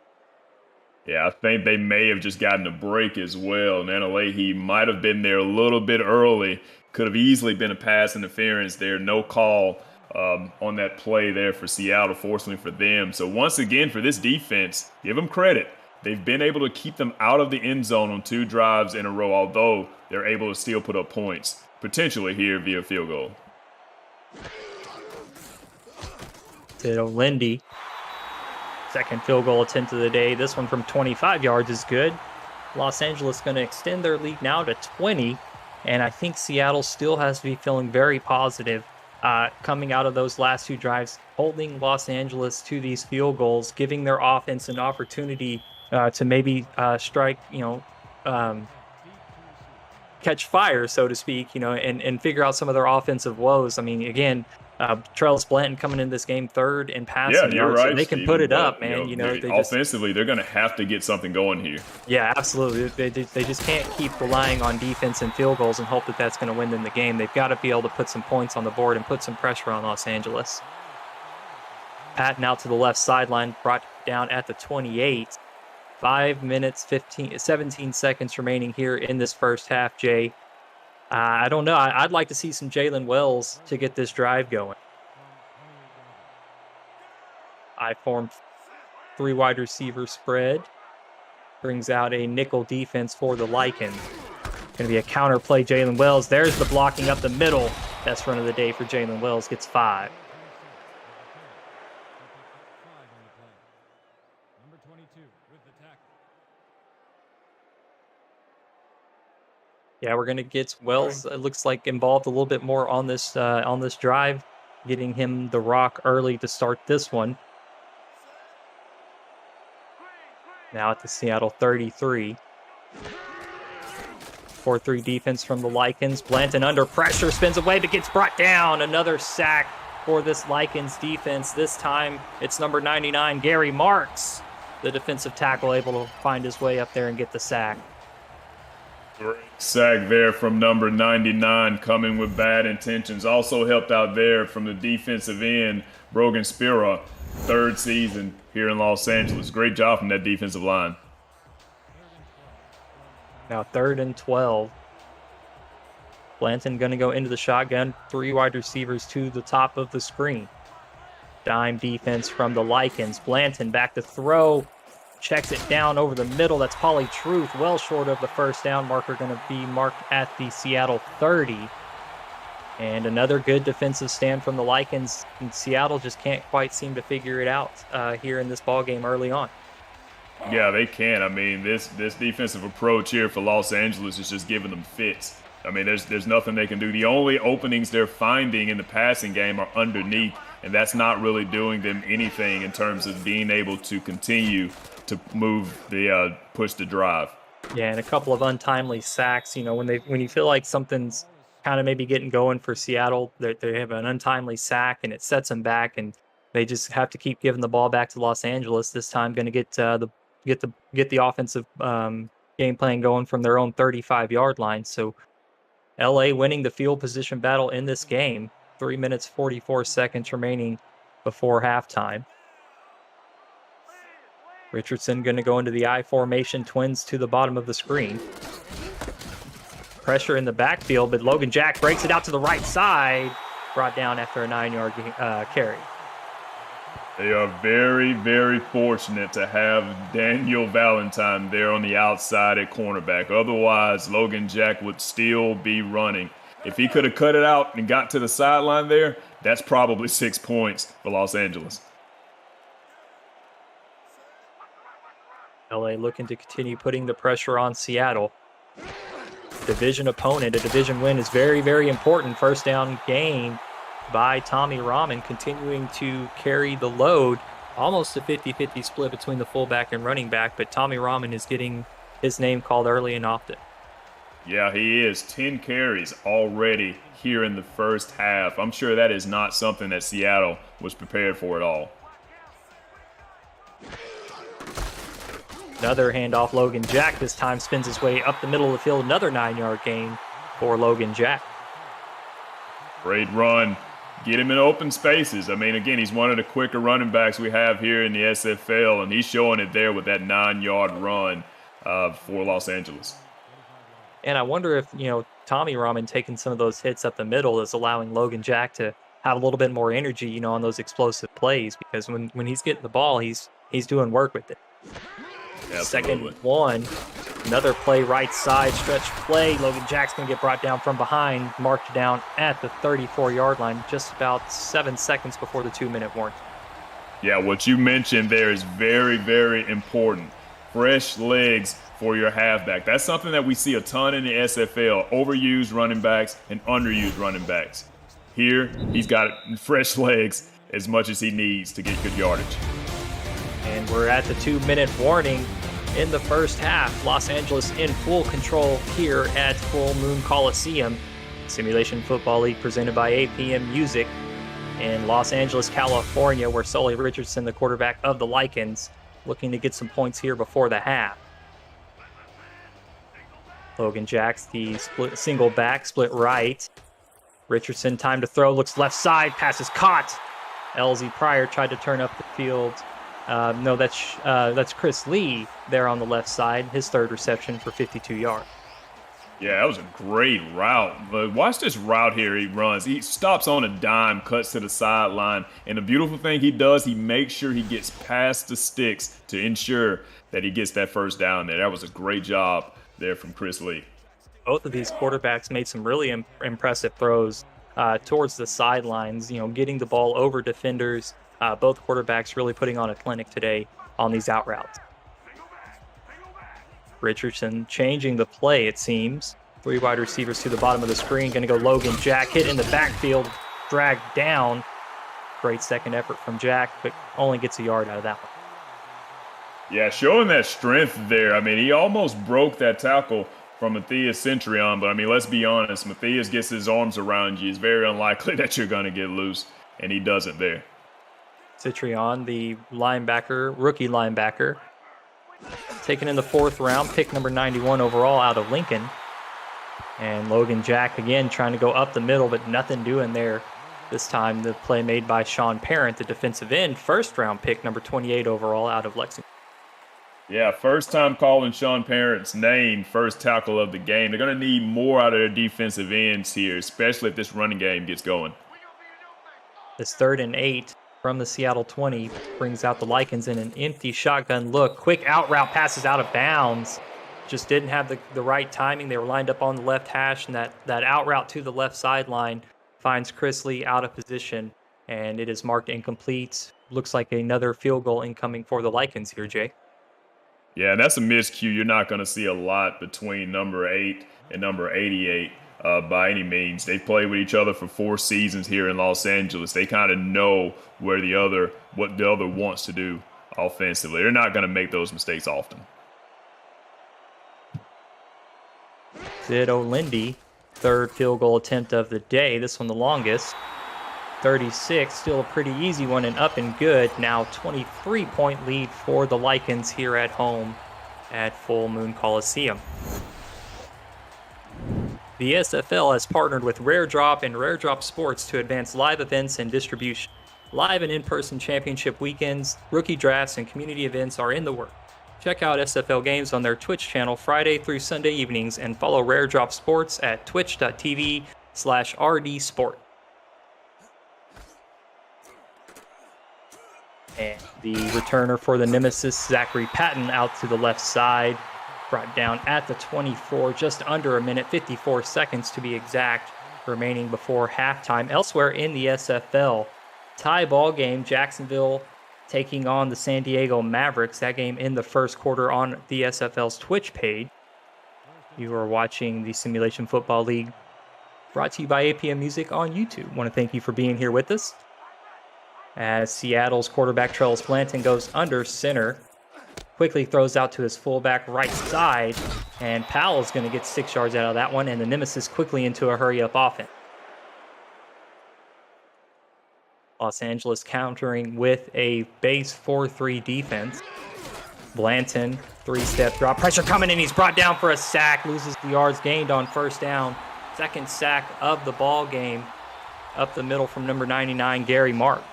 Yeah, I think they may have just gotten a break as well. Nana Leahy might have been there a little bit early. Could have easily been a pass interference there. No call on that play there for Seattle, fortunately for them. So once again, for this defense, give them credit. They've been able to keep them out of the end zone on 2 drives in a row, although they're able to still put up points, potentially here via field goal. Tito Lindy, 2nd field goal attempt of the day. This one from 25 yards is good. Los Angeles going to extend their lead now to 20, and I think Seattle still has to be feeling very positive coming out of those last 2 drives, holding Los Angeles to these field goals, giving their offense an opportunity to maybe strike, catch fire, so to speak, and figure out some of their offensive woes. I mean, again, Trellis Blanton coming in this game 3rd in passing yards, right, so they can Steven, put it up, man. Offensively, they're going to have to get something going here. Yeah, absolutely. They just can't keep relying on defense and field goals and hope that that's going to win them the game. They've got to be able to put some points on the board and put some pressure on Los Angeles. Patton out to the left sideline, brought down at the 28. 5 minutes, 17 seconds remaining here in this first half, Jay. I don't know. I'd like to see some Jalen Wells to get this drive going. I form 3 wide receiver spread. Brings out a nickel defense for the Lycans. Going to be a counter play, Jalen Wells. There's the blocking up the middle. Best run of the day for Jalen Wells. Gets 5. Yeah, we're gonna get Wells. It looks like involved a little bit more on this drive, getting him the rock early to start this one. Now at the Seattle 33. 4-3 defense from the Lycans. Blanton under pressure, spins away, but gets brought down. Another sack for this Lycans defense. This time it's number 99, Gary Marks, the defensive tackle, able to find his way up there and get the sack. Great sack there from number 99, coming with bad intentions. Also helped out there from the defensive end, Brogan Spira, third season here in Los Angeles. Great job from that defensive line. Now 3rd and 12. Blanton going to go into the shotgun. 3 wide receivers to the top of the screen. Dime defense from the Lycans. Blanton back to throw. Checks it down over the middle. That's Pauly Truth, well short of the first down marker, going to be marked at the Seattle 30. And another good defensive stand from the Lycans. And Seattle just can't quite seem to figure it out here in this ball game early on. Yeah, they can. I mean, this defensive approach here for Los Angeles is just giving them fits. I mean, there's nothing they can do. The only openings they're finding in the passing game are underneath, and that's not really doing them anything in terms of being able to continue to move the push the drive. Yeah, and a couple of untimely sacks. You know, when you feel like something's kind of maybe getting going for Seattle, they have an untimely sack and it sets them back, and they just have to keep giving the ball back to Los Angeles. This time, going to get the offensive game plan going from their own 35-yard line. So LA winning the field position battle in this game. 3 minutes 44 seconds remaining before halftime. Richardson going to go into the I formation, twins to the bottom of the screen. Pressure in the backfield, but Logan Jack breaks it out to the right side. Brought down after a 9-yard carry. They are very, very fortunate to have Daniel Valentine there on the outside at cornerback. Otherwise, Logan Jack would still be running. If he could have cut it out and got to the sideline there, that's probably 6 points for Los Angeles. LA looking to continue putting the pressure on Seattle. Division opponent, a division win is very, very important. First down gain by Tommy Rahman, continuing to carry the load. Almost a 50-50 split between the fullback and running back, but Tommy Rahman is getting his name called early and often. Yeah, he is. 10 carries already here in the first half. I'm sure that is not something that Seattle was prepared for at all. Another handoff, Logan Jack this time spins his way up the middle of the field. Another 9-yard gain for Logan Jack. Great run. Get him in open spaces. I mean, again, he's one of the quicker running backs we have here in the SFL, and he's showing it there with that 9-yard run for Los Angeles. And I wonder if, Tommy Rahman taking some of those hits up the middle is allowing Logan Jack to have a little bit more energy, on those explosive plays, because when he's getting the ball, he's doing work with it. Absolutely. 2nd 1. Another play right side, stretch play. Logan Jack's going to get brought down from behind, marked down at the 34-yard line, just about 7 seconds before the 2-minute warning. Yeah, what you mentioned there is very, very important. Fresh legs for your halfback. That's something that we see a ton in the SFL, overused running backs and underused running backs. Here, he's got fresh legs as much as he needs to get good yardage. And we're at the 2-minute warning in the first half. Los Angeles in full control here at Full Moon Coliseum. Simulation Football League presented by APM Music in Los Angeles, California, where Sully Richardson, the quarterback of the Lycans, looking to get some points here before the half. Logan Jacks, the single back, split right. Richardson, time to throw, looks left side, pass is caught. LZ Pryor tried to turn up the field. No, that's Chris Lee there on the left side, his 3rd reception for 52 yards. Yeah, that was a great route. But watch this route here he runs. He stops on a dime, cuts to the sideline, and the beautiful thing he does, he makes sure he gets past the sticks to ensure that he gets that first down there. That was a great job there from Chris Lee. Both of these quarterbacks made some really impressive throws towards the sidelines, getting the ball over defenders. Both quarterbacks really putting on a clinic today on these out routes. Richardson changing the play, it seems. Three wide receivers to the bottom of the screen. Going to go Logan Jack, hit in the backfield, dragged down. Great second effort from Jack, but only gets a yard out of that one. Yeah, showing that strength there. I mean, he almost broke that tackle from Matthias Centurion, but I mean, let's be honest. Matthias gets his arms around you. It's very unlikely that you're going to get loose, and he doesn't there. Citrion, the linebacker, rookie linebacker, taken in the 4th round, pick number 91 overall out of Lincoln. And Logan Jack again trying to go up the middle, but nothing doing there. This time the play made by Sean Parent, the defensive end, 1st round pick number 28 overall out of Lexington. Yeah, first time calling Sean Parent's name, first tackle of the game. They're going to need more out of their defensive ends here, especially if this running game gets going. This 3rd and 8 from the Seattle 20 brings out the Lycans in an empty shotgun look. Quick out route, passes out of bounds. Just didn't have the right timing. They were lined up on the left hash, and that out route to the left sideline finds Chris Lee out of position, and it is marked incomplete. Looks like another field goal incoming for the Lycans here, Jay. Yeah, and that's a miscue you're not going to see a lot between number 8 and number 88 by any means. They've played with each other for 4 seasons here in Los Angeles. They kind of know what the other wants to do offensively. They're not going to make those mistakes often. Sid O'Lindy, 3rd field goal attempt of the day. This one the longest. 36, still a pretty easy one and up and good. Now 23-point lead for the Lycans here at home at Full Moon Coliseum. The SFL has partnered with Rare Drop and Rare Drop Sports to advance live events and distribution. Live and in-person championship weekends, rookie drafts, and community events are in the works. Check out SFL games on their Twitch channel Friday through Sunday evenings and follow Rare Drop Sports at twitch.tv/rdsport. And the returner for the Nemesis, Zachary Patton, out to the left side. Brought down at the 24, just under a minute, 54 seconds to be exact, remaining before halftime. Elsewhere in the SFL, tie ball game, Jacksonville taking on the San Diego Mavericks. That game in the 1st quarter on the SFL's Twitch page. You are watching the Simulation Football League, brought to you by APM Music on YouTube. Want to thank you for being here with us. As Seattle's quarterback Trellis Blanton goes under center, quickly throws out to his fullback right side, and Powell's going to get 6 yards out of that one, and the Nemesis quickly into a hurry-up offense. Los Angeles countering with a base 4-3 defense. Blanton, 3-step drop. Pressure coming in. He's brought down for a sack. Loses the yards gained on 1st down. 2nd sack of the ball game. Up the middle from number 99, Gary Mark.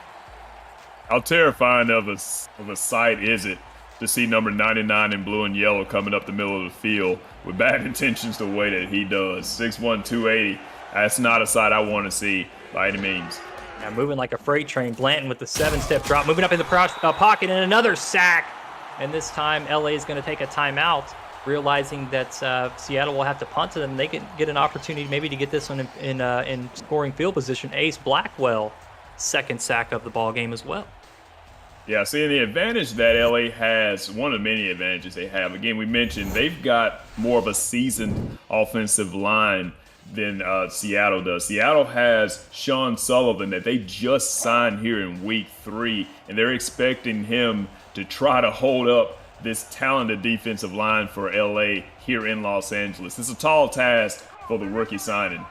How terrifying of a sight is it to see number 99 in blue and yellow coming up the middle of the field with bad intentions the way that he does. 6'1", 280. That's not a sight I want to see by any means. Now moving like a freight train, Blanton with the 7-step drop, moving up in the pocket, and another sack. And this time, LA is going to take a timeout, realizing that Seattle will have to punt to them. They can get an opportunity maybe to get this one in scoring field position. Ace Blackwell, 2nd sack of the ball game as well. Yeah, see, the advantage that LA has, one of the many advantages they have, again, we mentioned they've got more of a seasoned offensive line than Seattle does. Seattle has Sean Sullivan that they just signed here in week 3, and they're expecting him to try to hold up this talented defensive line for LA here in Los Angeles. It's a tall task for the rookie signing.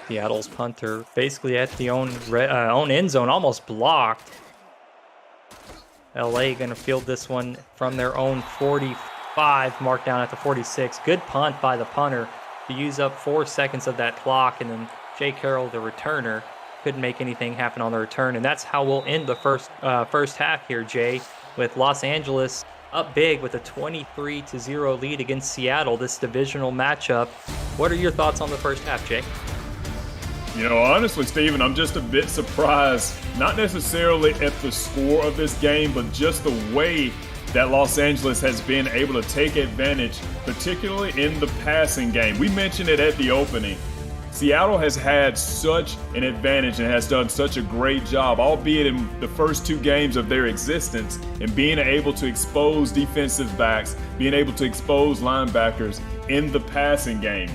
Seattle's punter basically at the own end zone, almost blocked. LA going to field this one from their own 45, marked down at the 46. Good punt by the punter to use up 4 seconds of that clock, and then Jay Carroll, the returner, couldn't make anything happen on the return. And that's how we'll end the first half here, Jay, with Los Angeles up big with a 23-0 lead against Seattle, this divisional matchup. What are your thoughts on the first half, Jay? You know, honestly, Steven, I'm just a bit surprised, not necessarily at the score of this game, but just the way that Los Angeles has been able to take advantage, particularly in the passing game. We mentioned it at the opening. Seattle has had such an advantage and has done such a great job, albeit in the first 2 games of their existence, in being able to expose defensive backs, being able to expose linebackers in the passing game.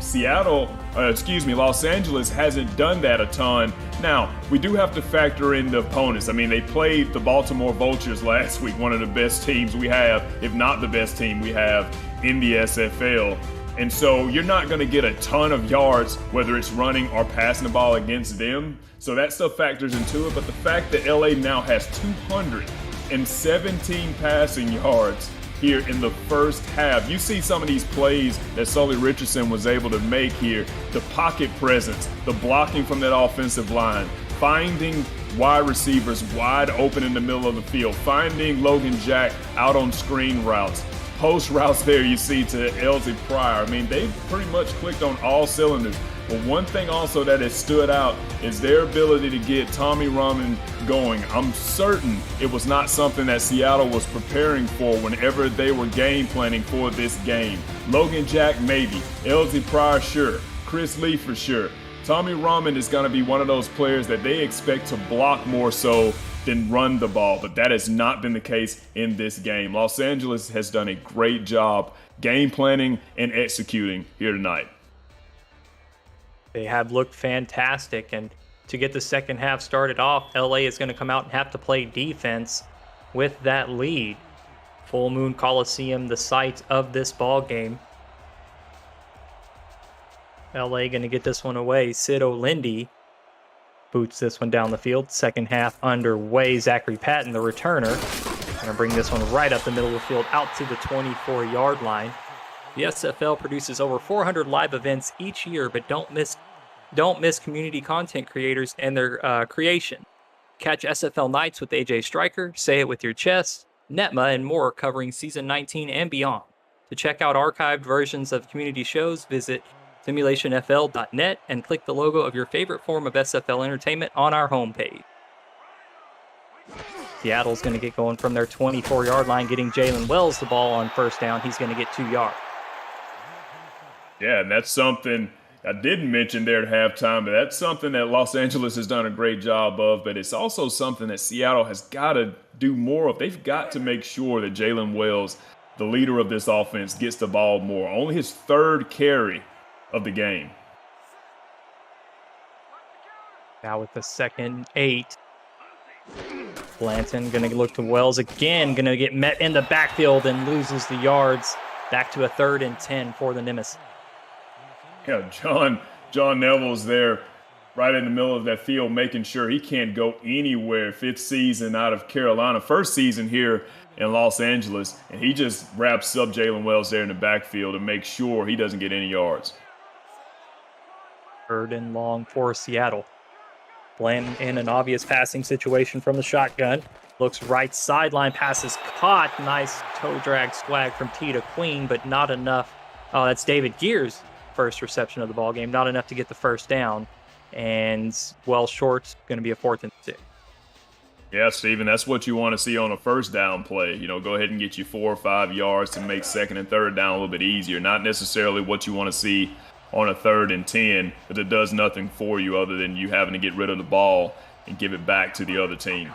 Los Angeles hasn't done that a ton. Now, we do have to factor in the opponents. I mean, they played the Baltimore Vultures last week, one of the best teams we have, if not the best team we have in the SFL. And so you're not going to get a ton of yards, whether it's running or passing the ball against them. So that stuff factors into it. But the fact that LA now has 217 passing yards here in the first half. You see some of these plays that Sully Richardson was able to make here. The pocket presence, the blocking from that offensive line, finding wide receivers wide open in the middle of the field, finding Logan Jack out on screen routes. Post routes there you see to Elsie Pryor. I mean, they've pretty much clicked on all cylinders. But one thing also that has stood out is their ability to get Tommy Rahman going. I'm certain it was not something that Seattle was preparing for whenever they were game planning for this game. Logan Jack, maybe. Elsie Pryor, sure. Chris Lee, for sure. Tommy Rahman is going to be one of those players that they expect to block more so than run the ball, but that has not been the case in this game. Los Angeles has done a great job game planning and executing here tonight. They have looked fantastic, and to get the second half started off, LA is going to come out and have to play defense with that lead. Full Moon Coliseum, the site of this ball game. LA going to get this one away. Sid O'Lindy boots this one down the field. Second half underway. Zachary Patton, the returner, going to bring this one right up the middle of the field out to the 24-yard line. The SFL produces over 400 live events each year, but don't miss community content creators and their creation. Catch SFL Nights with AJ Stryker, Say It With Your Chest, Netma, and more covering Season 19 and beyond. To check out archived versions of community shows, visit Simulationfl.net and click the logo of your favorite form of SFL entertainment on our homepage. Seattle's going to get going from their 24-yard line, getting Jalen Wells the ball on first down. He's going to get 2 yards. Yeah, and that's something I didn't mention there at halftime, but that's something that Los Angeles has done a great job of, but it's also something that Seattle has got to do more of. They've got to make sure that Jalen Wells, the leader of this offense, gets the ball more. Only his 3rd carry of the game. Now with the 2nd 8. Blanton going to look to Wells again, going to get met in the backfield and loses the yards. Back to a 3rd and 10 for the Nemesis. Yeah, John Neville's there right in the middle of that field, making sure he can't go anywhere. 5th season out of Carolina, 1st season here in Los Angeles, and he just wraps up Jalen Wells there in the backfield and makes sure he doesn't get any yards. 3rd and long for Seattle. Blanton in an obvious passing situation from the shotgun. Looks right sideline, passes caught. Nice toe drag swag from T to Queen, but not enough. Oh, that's David Gear's first reception of the ball game. Not enough to get the first down. And well short, going to be a 4th and 6. Yeah, Steven, that's what you want to see on a first down play. You know, go ahead and get you 4 or 5 yards to make 2nd and 3rd down a little bit easier. Not necessarily what you want to see on a 3rd and 10, but it does nothing for you other than you having to get rid of the ball and give it back to the other team.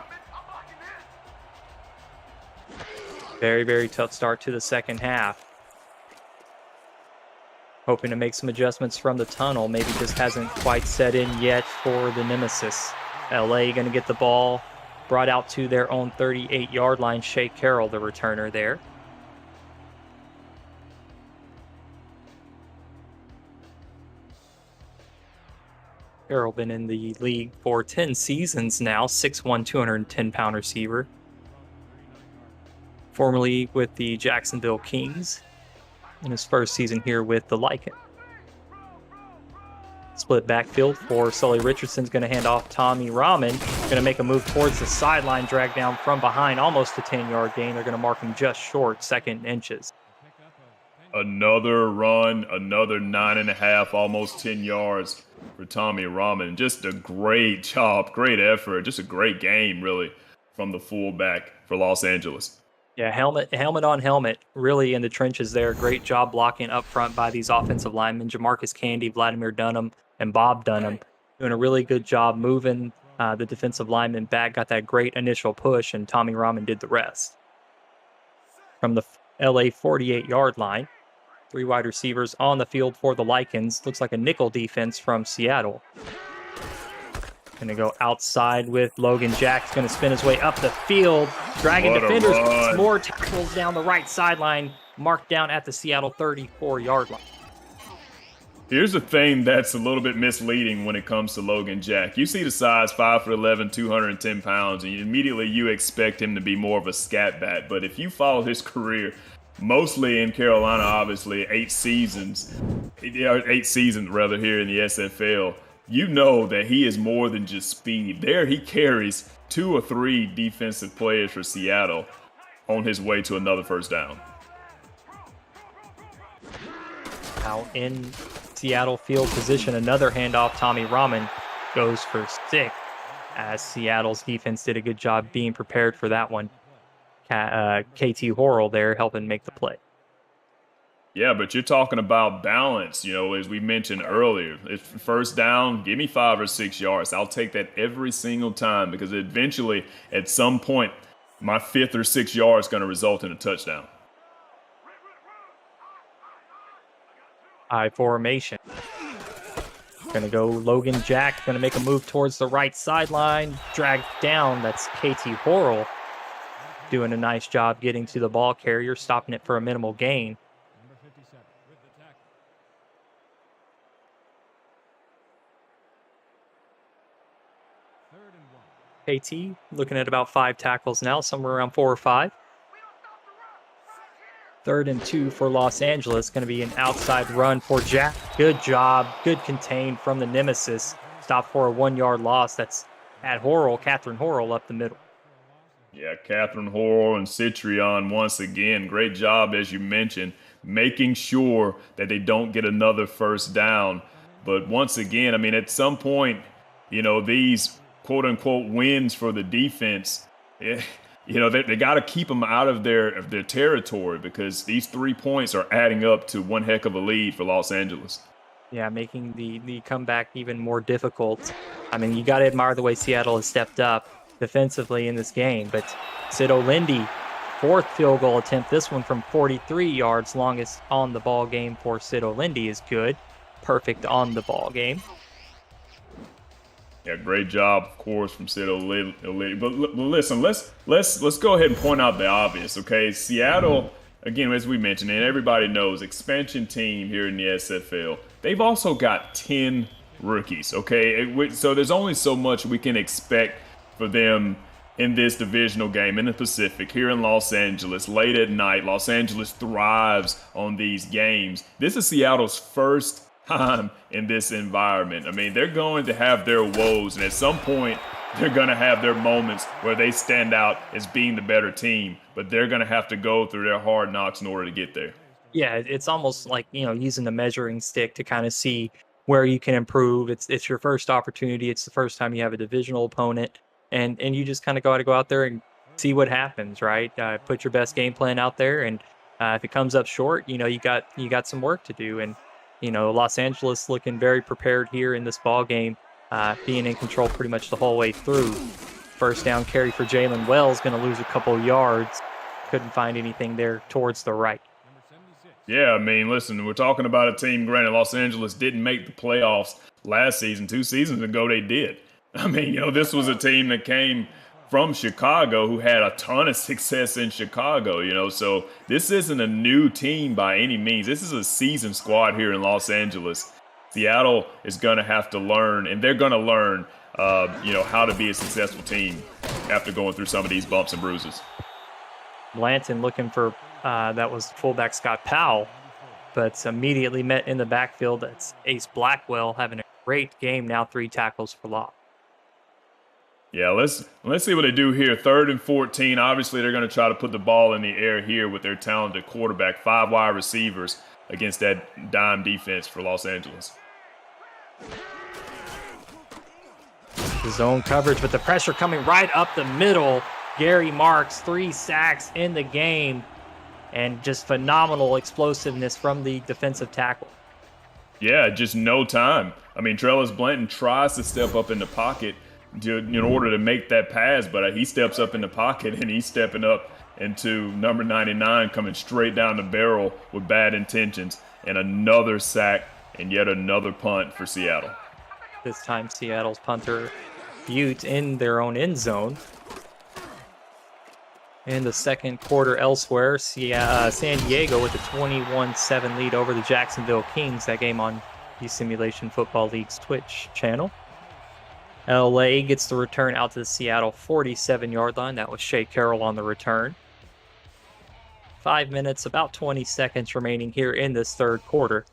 Very, very tough start to the second half. Hoping to make some adjustments from the tunnel. Maybe just hasn't quite set in yet for the Nemesis. LA going to get the ball brought out to their own 38-yard line. Shea Carroll, the returner there. Carroll been in the league for 10 seasons now. 6'1", 210-pound receiver. Formerly with the Jacksonville Kings. In his first season here with the Lycans. Split backfield for Sully Richardson's going to hand off Tommy Rahman. Going to make a move towards the sideline, drag down from behind, almost a 10-yard gain. They're going to mark him just short, 2nd inches. Another run, another 9.5, almost 10 yards for Tommy Rahman. Just a great job, great effort, just a great game, really, from the fullback for Los Angeles. Yeah, helmet on helmet, really in the trenches there. Great job blocking up front by these offensive linemen, Jamarcus Candy, Vladimir Dunham, and Bob Dunham doing a really good job moving the defensive lineman back, got that great initial push, and Tommy Rahman did the rest. From the LA 48-yard line, 3 wide receivers on the field for the Lycans. Looks like a nickel defense from Seattle. Going to go outside with Logan Jack's going to spin his way up the field, dragging defenders. More tackles down the right sideline, marked down at the Seattle 34-yard line. Here's the thing that's a little bit misleading when it comes to Logan Jack. You see the size, 5'11", 210 pounds, and immediately you expect him to be more of a scat bat. But if you follow his career, mostly in Carolina, obviously, 8 seasons here in the SFL, you know that he is more than just speed. There he carries 2 or 3 defensive players for Seattle on his way to another first down. Now in Seattle field position, another handoff. Tommy Rahman goes for 6, as Seattle's defense did a good job being prepared for that one. KT Horrell there helping make the play. Yeah, but you're talking about balance, as we mentioned earlier. If first down, give me 5 or 6 yards. I'll take that every single time, because eventually, at some point, my 5th or 6th yard is going to result in a touchdown. High formation. Going to go Logan Jack, going to make a move towards the right sideline. Dragged down, that's KT Horrell. Doing a nice job getting to the ball carrier, stopping it for a minimal gain. KT looking at about 5 tackles now, somewhere around 4 or 5. 3rd and 2 for Los Angeles. Going to be an outside run for Jack. Good job. Good contain from the nemesis. Stop for a 1-yard loss. That's at Catherine Horrell up the middle. Yeah, Catherine Horrell and Citrion once again. Great job, as you mentioned, making sure that they don't get another first down. But once again, at some point, these quote-unquote wins for the defense, they got to keep them out of their territory, because these 3 points are adding up to one heck of a lead for Los Angeles. Yeah, making the comeback even more difficult. You got to admire the way Seattle has stepped up defensively in this game. But Sid O'Lindy, 4th field goal attempt. This one from 43 yards, longest on the ball game for Sid O'Lindy is good. Perfect on the ball game. Yeah, great job, of course, from Sid O'Lindy. But listen, let's go ahead and point out the obvious, okay? Seattle, again, as we mentioned, and everybody knows, expansion team here in the SFL. They've also got 10 rookies, okay? So there's only so much we can expect for them in this divisional game in the Pacific here in Los Angeles, late at night. Los Angeles thrives on these games. This is Seattle's first time in this environment. They're going to have their woes, and at some point they're going to have their moments where they stand out as being the better team, but they're going to have to go through their hard knocks in order to get there. Yeah, it's almost like, using the measuring stick to kind of see where you can improve. It's your first opportunity. It's the first time you have a divisional opponent, and you just kind of got to go out there and see what happens, right? Put your best game plan out there, and if it comes up short, you got some work to do. And Los Angeles looking very prepared here in this ball game, being in control pretty much the whole way through. First down carry for Jalen Wells, going to lose a couple yards. Couldn't find anything there towards the right. Yeah, listen, we're talking about a team, granted, Los Angeles didn't make the playoffs last season. 2 seasons ago, they did. This was a team that came from Chicago who had a ton of success in Chicago, so this isn't a new team by any means. This is a seasoned squad here in Los Angeles. Seattle is going to have to learn, and they're going to learn, how to be a successful team after going through some of these bumps and bruises. Blanton looking for, that was fullback Scott Powell, but immediately met in the backfield. That's Ace Blackwell having a great game now, 3 tackles for loss. Yeah, let's see what they do here. 3rd and 14. Obviously, they're going to try to put the ball in the air here with their talented quarterback. 5 wide receivers against that dime defense for Los Angeles. The zone coverage, but the pressure coming right up the middle. Gary Marks, 3 sacks in the game, and just phenomenal explosiveness from the defensive tackle. Yeah, just no time. I mean, Trellis Blanton tries to step up in the pocket in order to make that pass, but he steps up in the pocket and he's stepping up into number 99, coming straight down the barrel with bad intentions, and another sack and yet another punt for Seattle. This time, Seattle's punter Butte in their own end zone. In the second quarter elsewhere, San Diego with a 21-7 lead over the Jacksonville Kings. That game on the Simulation Football League's Twitch channel. LA gets the return out to the Seattle 47-yard line. That was Shea Carroll on the return. 5 minutes, about 20 seconds remaining here in this third quarter.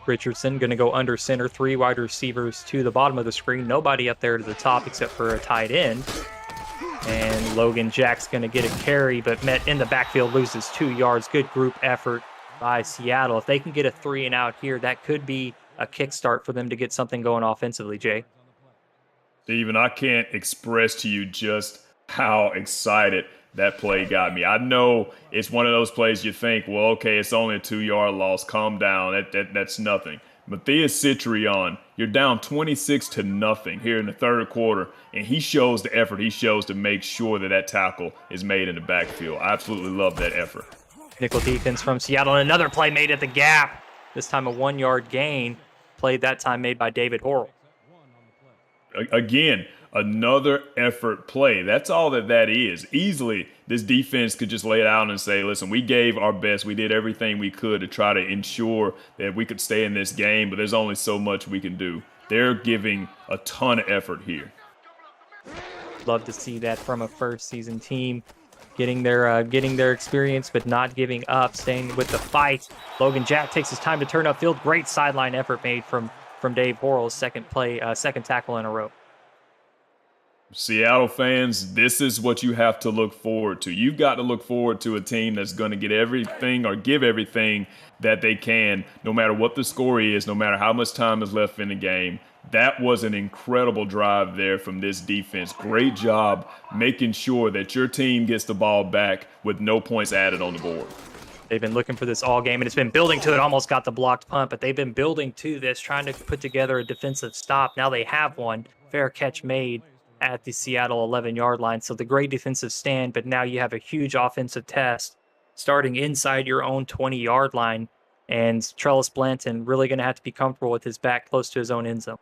Richardson going to go under center, 3 wide receivers to the bottom of the screen. Nobody up there to the top except for a tight end. And Logan Jack's going to get a carry, but met in the backfield, loses 2 yards. Good group effort by Seattle. If they can get a 3 and out here, that could be a kickstart for them to get something going offensively, Jay. Steven, I can't express to you just how excited that play got me. I know it's one of those plays you think, well, okay, it's only a 2-yard loss. Calm down. That's nothing. Matthias Citrion, you're down 26-0 here in the third quarter, and he shows the effort he shows to make sure that tackle is made in the backfield. I absolutely love that effort. Nickel defense from Seattle, and another play made at the gap. This time a 1-yard gain. Play that time made by David Horrell. Again, another effort play. That's all that is. Easily, this defense could just lay it out and say, listen, we gave our best. We did everything we could to try to ensure that we could stay in this game, but there's only so much we can do. They're giving a ton of effort here. Love to see that from a first-season team. Getting their experience, but not giving up, staying with the fight. Logan Jack takes his time to turn upfield. Great sideline effort made from Dave Horrell's second tackle in a row. Seattle fans, this is what you have to look forward to. You've got to look forward to a team that's going to get everything or give everything that they can, no matter what the score is, no matter how much time is left in the game. That was an incredible drive there from this defense. Great job making sure that your team gets the ball back with no points added on the board. They've been looking for this all game, and it's been building to it. Almost got the blocked punt, but they've been building to this, trying to put together a defensive stop. Now they have one. Fair catch made at the Seattle 11-yard line. So the great defensive stand, but now you have a huge offensive test starting inside your own 20-yard line. And Trellis Blanton really going to have to be comfortable with his back close to his own end zone.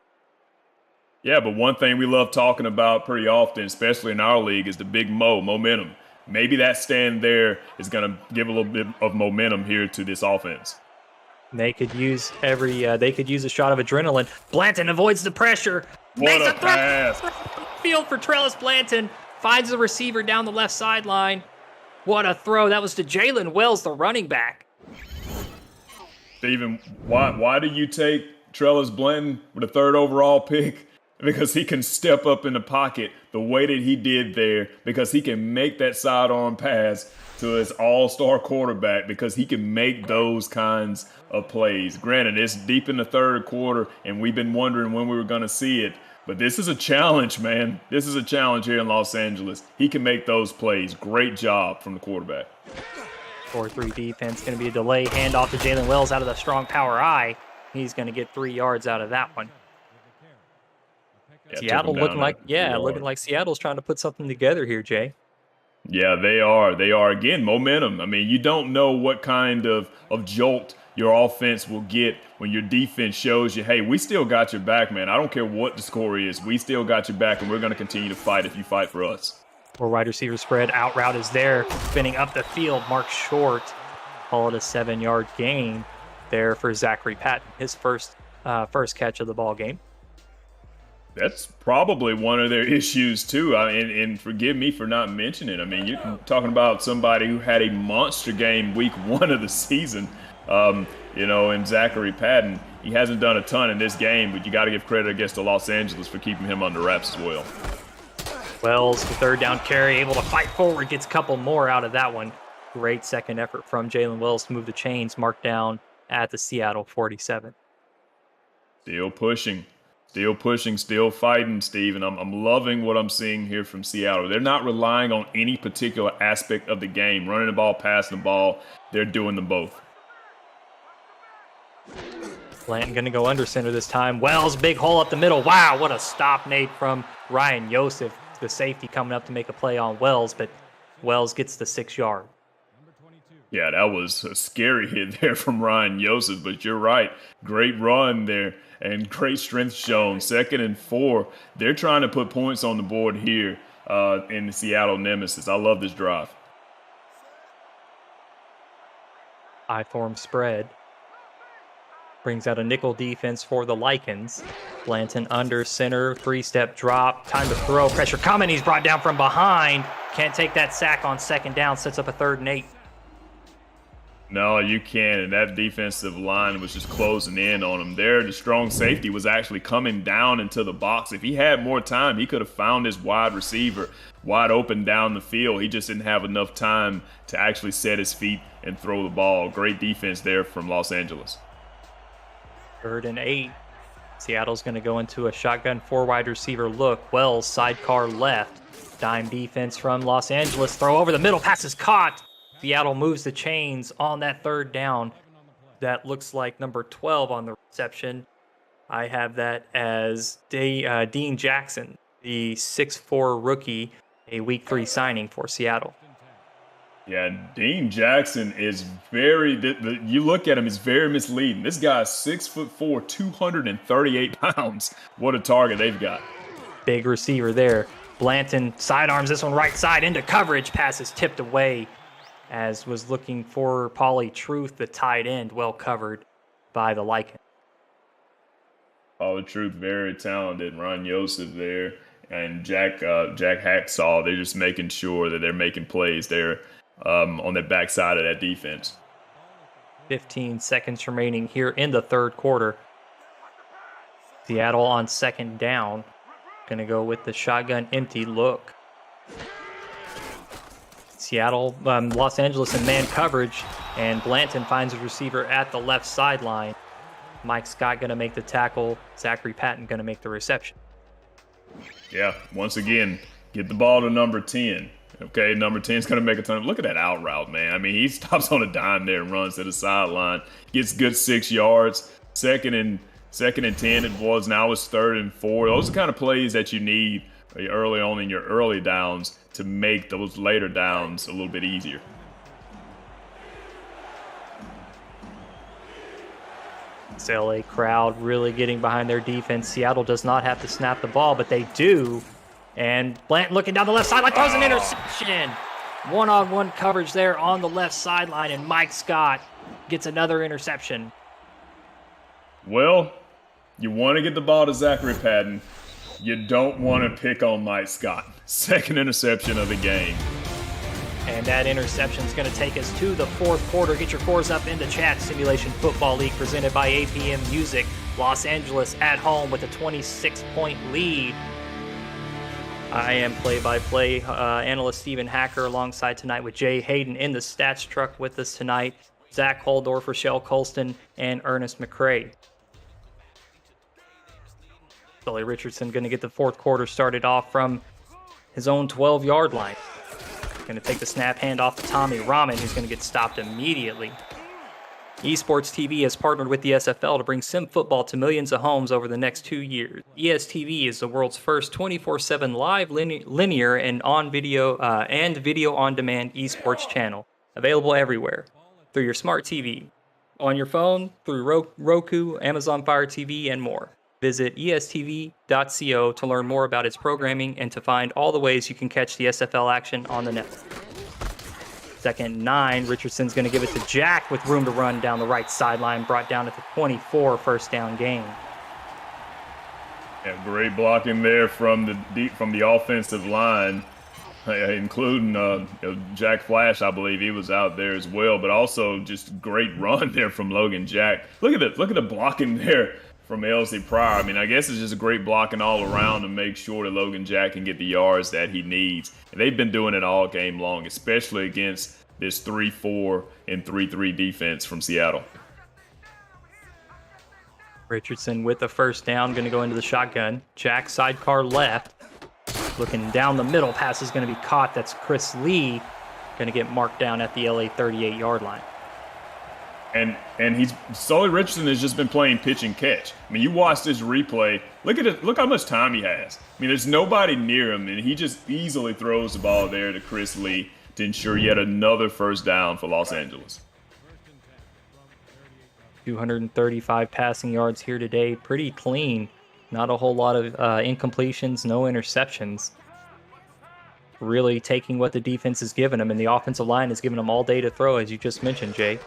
Yeah, but one thing we love talking about pretty often, especially in our league, is the big momentum. Maybe that stand there is going to give a little bit of momentum here to this offense. They could use they could use a shot of adrenaline. Blanton avoids the pressure. What a pass. Field for Trellis Blanton. Finds the receiver down the left sideline. What a throw. That was to Jalen Wells, the running back. Steven, why do you take Trellis Blanton with a 3rd overall pick? Because he can step up in the pocket the way that he did there, because he can make that sidearm pass to his all-star quarterback, because he can make those kinds of plays. Granted, it's deep in the third quarter, and we've been wondering when we were going to see it. But this is a challenge, man. This is a challenge here in Los Angeles. He can make those plays. Great job from the quarterback. 4-3 defense. Going to be a delay handoff to Jalen Wells out of the strong power I. He's going to get 3 yards out of that one. Yeah, Seattle looking like Seattle's trying to put something together here, Jay. Yeah, they are. They are. Again, momentum. I mean, you don't know what kind of jolt your offense will get when your defense shows you, hey, we still got your back, man. I don't care what the score is. We still got your back, and we're going to continue to fight if you fight for us. Or wide receiver spread. Out route is there. Spinning up the field. Mark Short. Call it a 7-yard gain there for Zachary Patton. His first catch of the ball game. That's probably one of their issues, too. And forgive me for not mentioning it. I mean, you're talking about somebody who had a monster game week 1 of the season, in Zachary Patton. He hasn't done a ton in this game, but you got to give credit, I guess, to Los Angeles for keeping him under wraps as well. Wells, the 3rd down carry, able to fight forward, gets a couple more out of that one. Great second effort from Jalen Wells to move the chains, marked down at the Seattle 47. Still pushing. Still pushing, still fighting, Steve, and I'm loving what I'm seeing here from Seattle. They're not relying on any particular aspect of the game. Running the ball, passing the ball, they're doing them both. Blanton going to go under center this time. Wells, big hole up the middle. Wow, what a stop made from Ryan Yosef, the safety coming up to make a play on Wells, but Wells gets the 6-yard. Yeah, that was a scary hit there from Ryan Yosef, but you're right. Great run there and great strength shown. 2nd and 4. They're trying to put points on the board here in the Seattle Nemesis. I love this drive. I-form spread. Brings out a nickel defense for the Lycans. Blanton under center, 3-step drop. Time to throw. Pressure coming. He's brought down from behind. Can't take that sack on 2nd down. Sets up a 3rd and 8. No, you can't, and that defensive line was just closing in on him there. The strong safety was actually coming down into the box. If he had more time, he could have found his wide receiver wide open down the field. He just didn't have enough time to actually set his feet and throw the ball. Great defense there from Los Angeles. 3rd and 8. Seattle's going to go into a shotgun 4-wide receiver look. Wells, sidecar left. Dime defense from Los Angeles. Throw over the middle. Pass is caught. Seattle moves the chains on that 3rd down. That looks like number 12 on the reception. I have that as Dean Jackson, the 6'4" rookie, a Week 3 signing for Seattle. Yeah, Dean Jackson is very, you look at him, he's very misleading. This guy's 6'4", 238 pounds. What a target they've got. Big receiver there. Blanton sidearms this one right side into coverage. Pass is tipped away, as was looking for Pauly Truth, the tight end, well covered by the Lycans. Pauly Truth, very talented. Ron Yosef there. And Jack Hacksaw, they're just making sure that they're making plays there on the backside of that defense. 15 seconds remaining here in the 3rd quarter. Seattle on 2nd down. Going to go with the shotgun empty look. Seattle, Los Angeles in man coverage, and Blanton finds a receiver at the left sideline. Mike Scott going to make the tackle. Zachary Patton going to make the reception. Yeah, once again, get the ball to number 10. Okay, number 10 is going to make a ton. Look at that out route, man. I mean, he stops on a dime there and runs to the sideline. Gets good 6 yards. Second and 10 it was. Now it's 3rd and 4. Those are the kind of plays that you need early on in your early downs to make those later downs a little bit easier. This LA crowd really getting behind their defense. Seattle does not have to snap the ball, but they do. And Blanton looking down the left sideline, throws an interception. One-on-one coverage there on the left sideline, and Mike Scott gets another interception. Well, you want to get the ball to Zachary Patton. You don't want to pick on Mike Scott. 2nd interception of the game. And that interception is going to take us to the 4th quarter. Get your scores up in the chat. Simulation Football League presented by APM Music. Los Angeles at home with a 26-point lead. I am play-by-play analyst Stephen Hacker alongside tonight with Jay Hayden in the stats truck with us tonight. Zach Holdorf, Rochelle Colston, and Ernest McCrae. Sully Richardson going to get the 4th quarter started off from his own 12-yard line. Going to take the snap, hand off to Tommy Rahman, who's going to get stopped immediately. Esports TV has partnered with the SFL to bring sim football to millions of homes over the next 2 years. ESTV is the world's first 24/7 live linear and video on demand esports channel, available everywhere through your smart TV, on your phone, through Roku, Amazon Fire TV, and more. Visit estv.co to learn more about its programming and to find all the ways you can catch the SFL action on the network. 2nd and 9, Richardson's going to give it to Jack with room to run down the right sideline, brought down at the 24, 1st down gain. Yeah, great blocking there from the offensive line, including Jack Flash, I believe he was out there as well, but also just great run there from Logan Jack. Look at the blocking there from Elsie Pryor. I mean, I guess it's just great blocking all around to make sure that Logan Jack can get the yards that he needs. And they've been doing it all game long, especially against this 3-4 and 3-3 defense from Seattle. Richardson with the first down, going to go into the shotgun. Jack sidecar left. Looking down the middle, pass is going to be caught. That's Chris Lee, going to get marked down at the LA 38-yard line. And Sully Richardson has just been playing pitch and catch. I mean, you watch this replay. Look at it. Look how much time he has. I mean, there's nobody near him, and he just easily throws the ball there to Chris Lee to ensure yet another first down for Los Angeles. 235 passing yards here today. Pretty clean. Not a whole lot of incompletions, no interceptions. Really taking what the defense has given them, and the offensive line has given them all day to throw, as you just mentioned, Jay.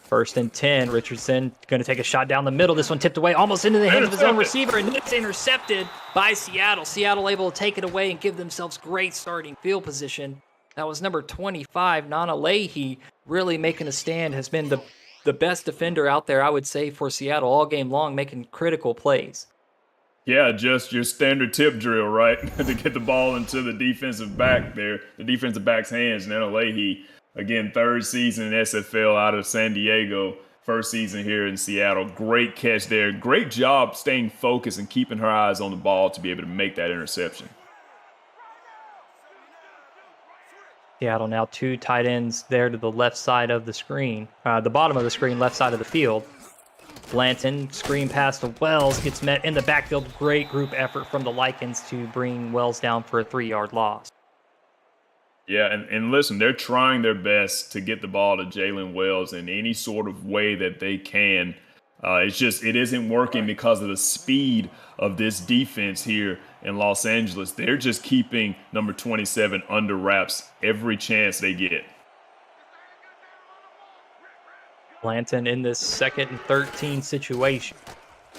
1st and 10. Richardson going to take a shot down the middle. This one tipped away, almost into the hands of his own receiver, and it's intercepted by Seattle. Seattle able to take it away and give themselves great starting field position. That was number 25, Nana Leahy, really making a stand, has been the best defender out there, I would say, for Seattle all game long, making critical plays. Yeah, just your standard tip drill, right? To get the ball into the defensive back there, the defensive back's hands. Nana Leahy, again, 3rd season in SFL out of San Diego, 1st season here in Seattle. Great catch there. Great job staying focused and keeping her eyes on the ball to be able to make that interception. Seattle now 2 tight ends there to the left side of the screen, the bottom of the screen, left side of the field. Blanton, screen pass to Wells, gets met in the backfield. Great group effort from the Lycans to bring Wells down for a 3-yard loss. Yeah, and listen, they're trying their best to get the ball to Jalen Wells in any sort of way that they can. It isn't working because of the speed of this defense here in Los Angeles. They're just keeping number 27 under wraps every chance they get. Blanton in this 2nd and 13 situation.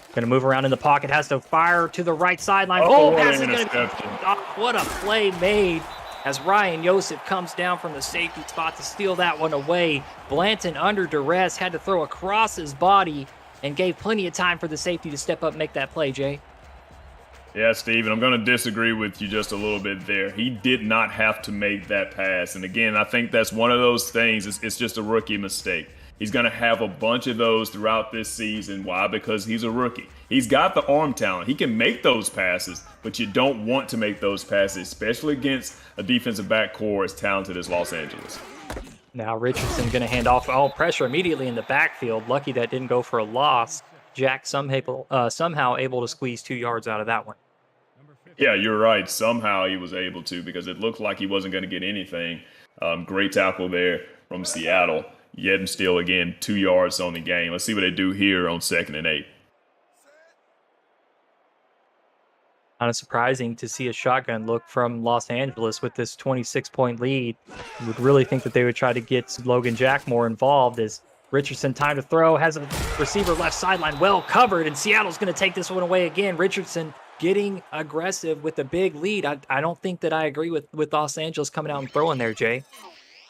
Going to move around in the pocket, has to fire to the right sideline. Pass is going to be what a play made as Ryan Yosef comes down from the safety spot to steal that one away. Blanton under duress, had to throw across his body and gave plenty of time for the safety to step up and make that play, Jay. Yeah, Steven, I'm going to disagree with you just a little bit there. He did not have to make that pass. And again, I think that's one of those things. It's just a rookie mistake. He's going to have a bunch of those throughout this season. Why? Because he's a rookie. He's got the arm talent. He can make those passes, but you don't want to make those passes, especially against a defensive back core as talented as Los Angeles. Now Richardson going to hand off all pressure immediately in the backfield. Lucky that didn't go for a loss. Jack somehow able to squeeze 2 yards out of that one. Yeah, you're right. Somehow he was able to, because it looked like he wasn't going to get anything. Great tackle there from Seattle. Yet and still, again, 2 yards on the game. Let's see what they do here on 2nd and 8. Kind of surprising to see a shotgun look from Los Angeles with this 26-point lead. You would really think that they would try to get Logan Jack more involved as Richardson, time to throw, has a receiver left sideline well covered, and Seattle's going to take this one away again. Richardson getting aggressive with a big lead. I don't think that I agree with Los Angeles coming out and throwing there, Jay.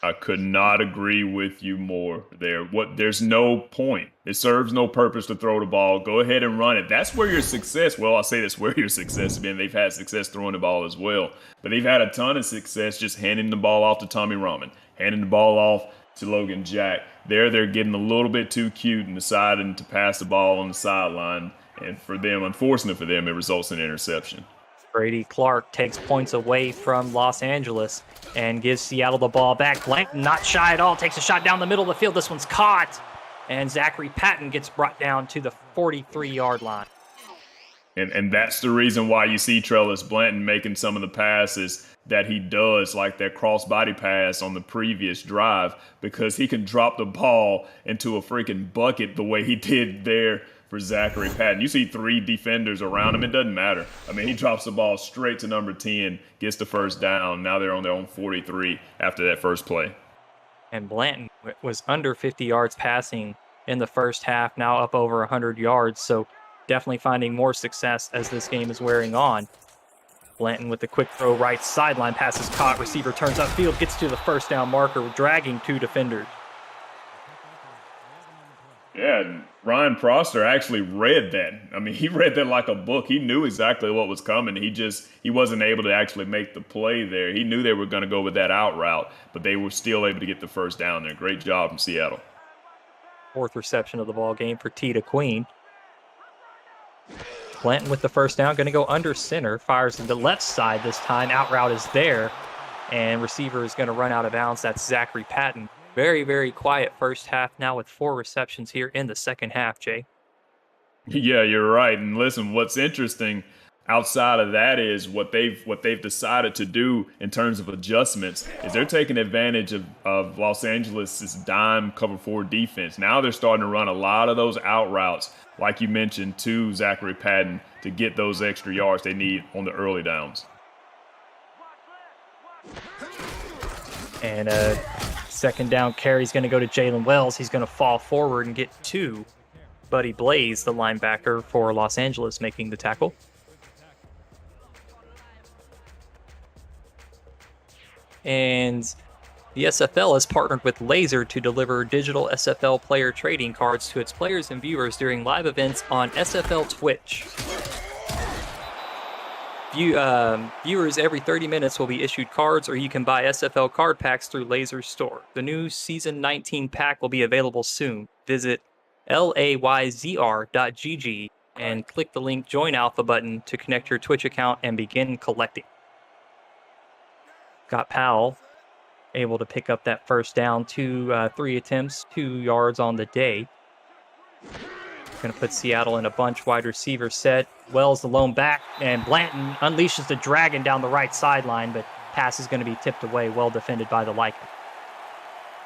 I could not agree with you more there. There's no point. It serves no purpose to throw the ball. Go ahead and run it. That's where your success, well, I'll say that's where your success has been. They've had success throwing the ball as well. But they've had a ton of success just handing the ball off to Tommy Rahman, handing the ball off to Logan Jack. They're getting a little bit too cute and deciding to pass the ball on the sideline. And for them, unfortunate for them, it results in an interception. Brady Clark takes points away from Los Angeles and gives Seattle the ball back. Blanton, not shy at all, takes a shot down the middle of the field. This one's caught, and Zachary Patton gets brought down to the 43-yard line. And that's the reason why you see Trellis Blanton making some of the passes that he does, like that cross-body pass on the previous drive, because he can drop the ball into a freaking bucket the way he did there for Zachary Patton. You see 3 defenders around him, it doesn't matter. I mean, he drops the ball straight to number 10, gets the first down. Now they're on their own 43 after that first play. And Blanton was under 50 yards passing in the first half, now up over 100 yards. So definitely finding more success as this game is wearing on. Blanton with the quick throw right sideline, pass is caught, receiver turns upfield, gets to the first down marker, dragging 2 defenders. Yeah, and Ryan Proster actually read that. I mean, he read that like a book. He knew exactly what was coming. He wasn't able to actually make the play there. He knew they were going to go with that out route, but they were still able to get the first down there. Great job from Seattle. 4th reception of the ball game for Tita Queen. Blanton with the first down, going to go under center, fires to the left side this time. Out route is there, and receiver is going to run out of bounds. That's Zachary Patton. Very, very quiet first half now with 4 receptions here in the second half, Jay. Yeah, you're right. And listen, what's interesting outside of that is what they've decided to do in terms of adjustments is they're taking advantage of Los Angeles' dime cover 4 defense. Now they're starting to run a lot of those out routes, like you mentioned, to Zachary Patton to get those extra yards they need on the early downs. And second down carry is going to go to Jalen Wells. He's going to fall forward and get 2. Buddy Blaze, the linebacker for Los Angeles, making the tackle. And the SFL has partnered with Laser to deliver digital SFL player trading cards to its players and viewers during live events on SFL Twitch. Viewers every 30 minutes will be issued cards, or you can buy SFL card packs through Laser's store. The new Season 19 pack will be available soon. Visit layzr.gg and click the link Join Alpha button to connect your Twitch account and begin collecting. Got Powell able to pick up that first down, 3 attempts, 2 yards on the day. Going to put Seattle in a bunch wide receiver set. Wells the lone back, and Blanton unleashes the dragon down the right sideline, but pass is going to be tipped away, well defended by the Lycans.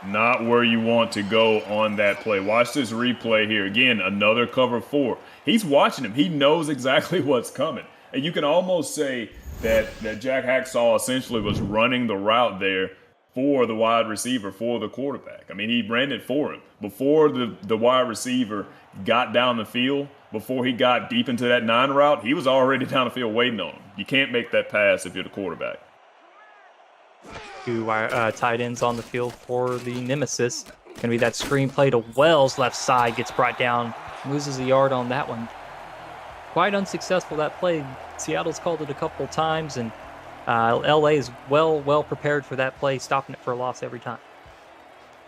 Not where you want to go on that play. Watch this replay here. Again, another cover 4. He's watching him. He knows exactly what's coming. And you can almost say that Jack Hacksaw essentially was running the route there for the wide receiver, for the quarterback. I mean, he ran it for him. Before the wide receiver got down the field, before he got deep into that 9 route, he was already down the field waiting on him. You can't make that pass if you're the quarterback. 2 tight ends on the field for the Nemesis. Going to be that screen play to Wells, left side, gets brought down, loses a yard on that one. Quite unsuccessful, that play. Seattle's called it a couple times, and LA is well prepared for that play, stopping it for a loss every time.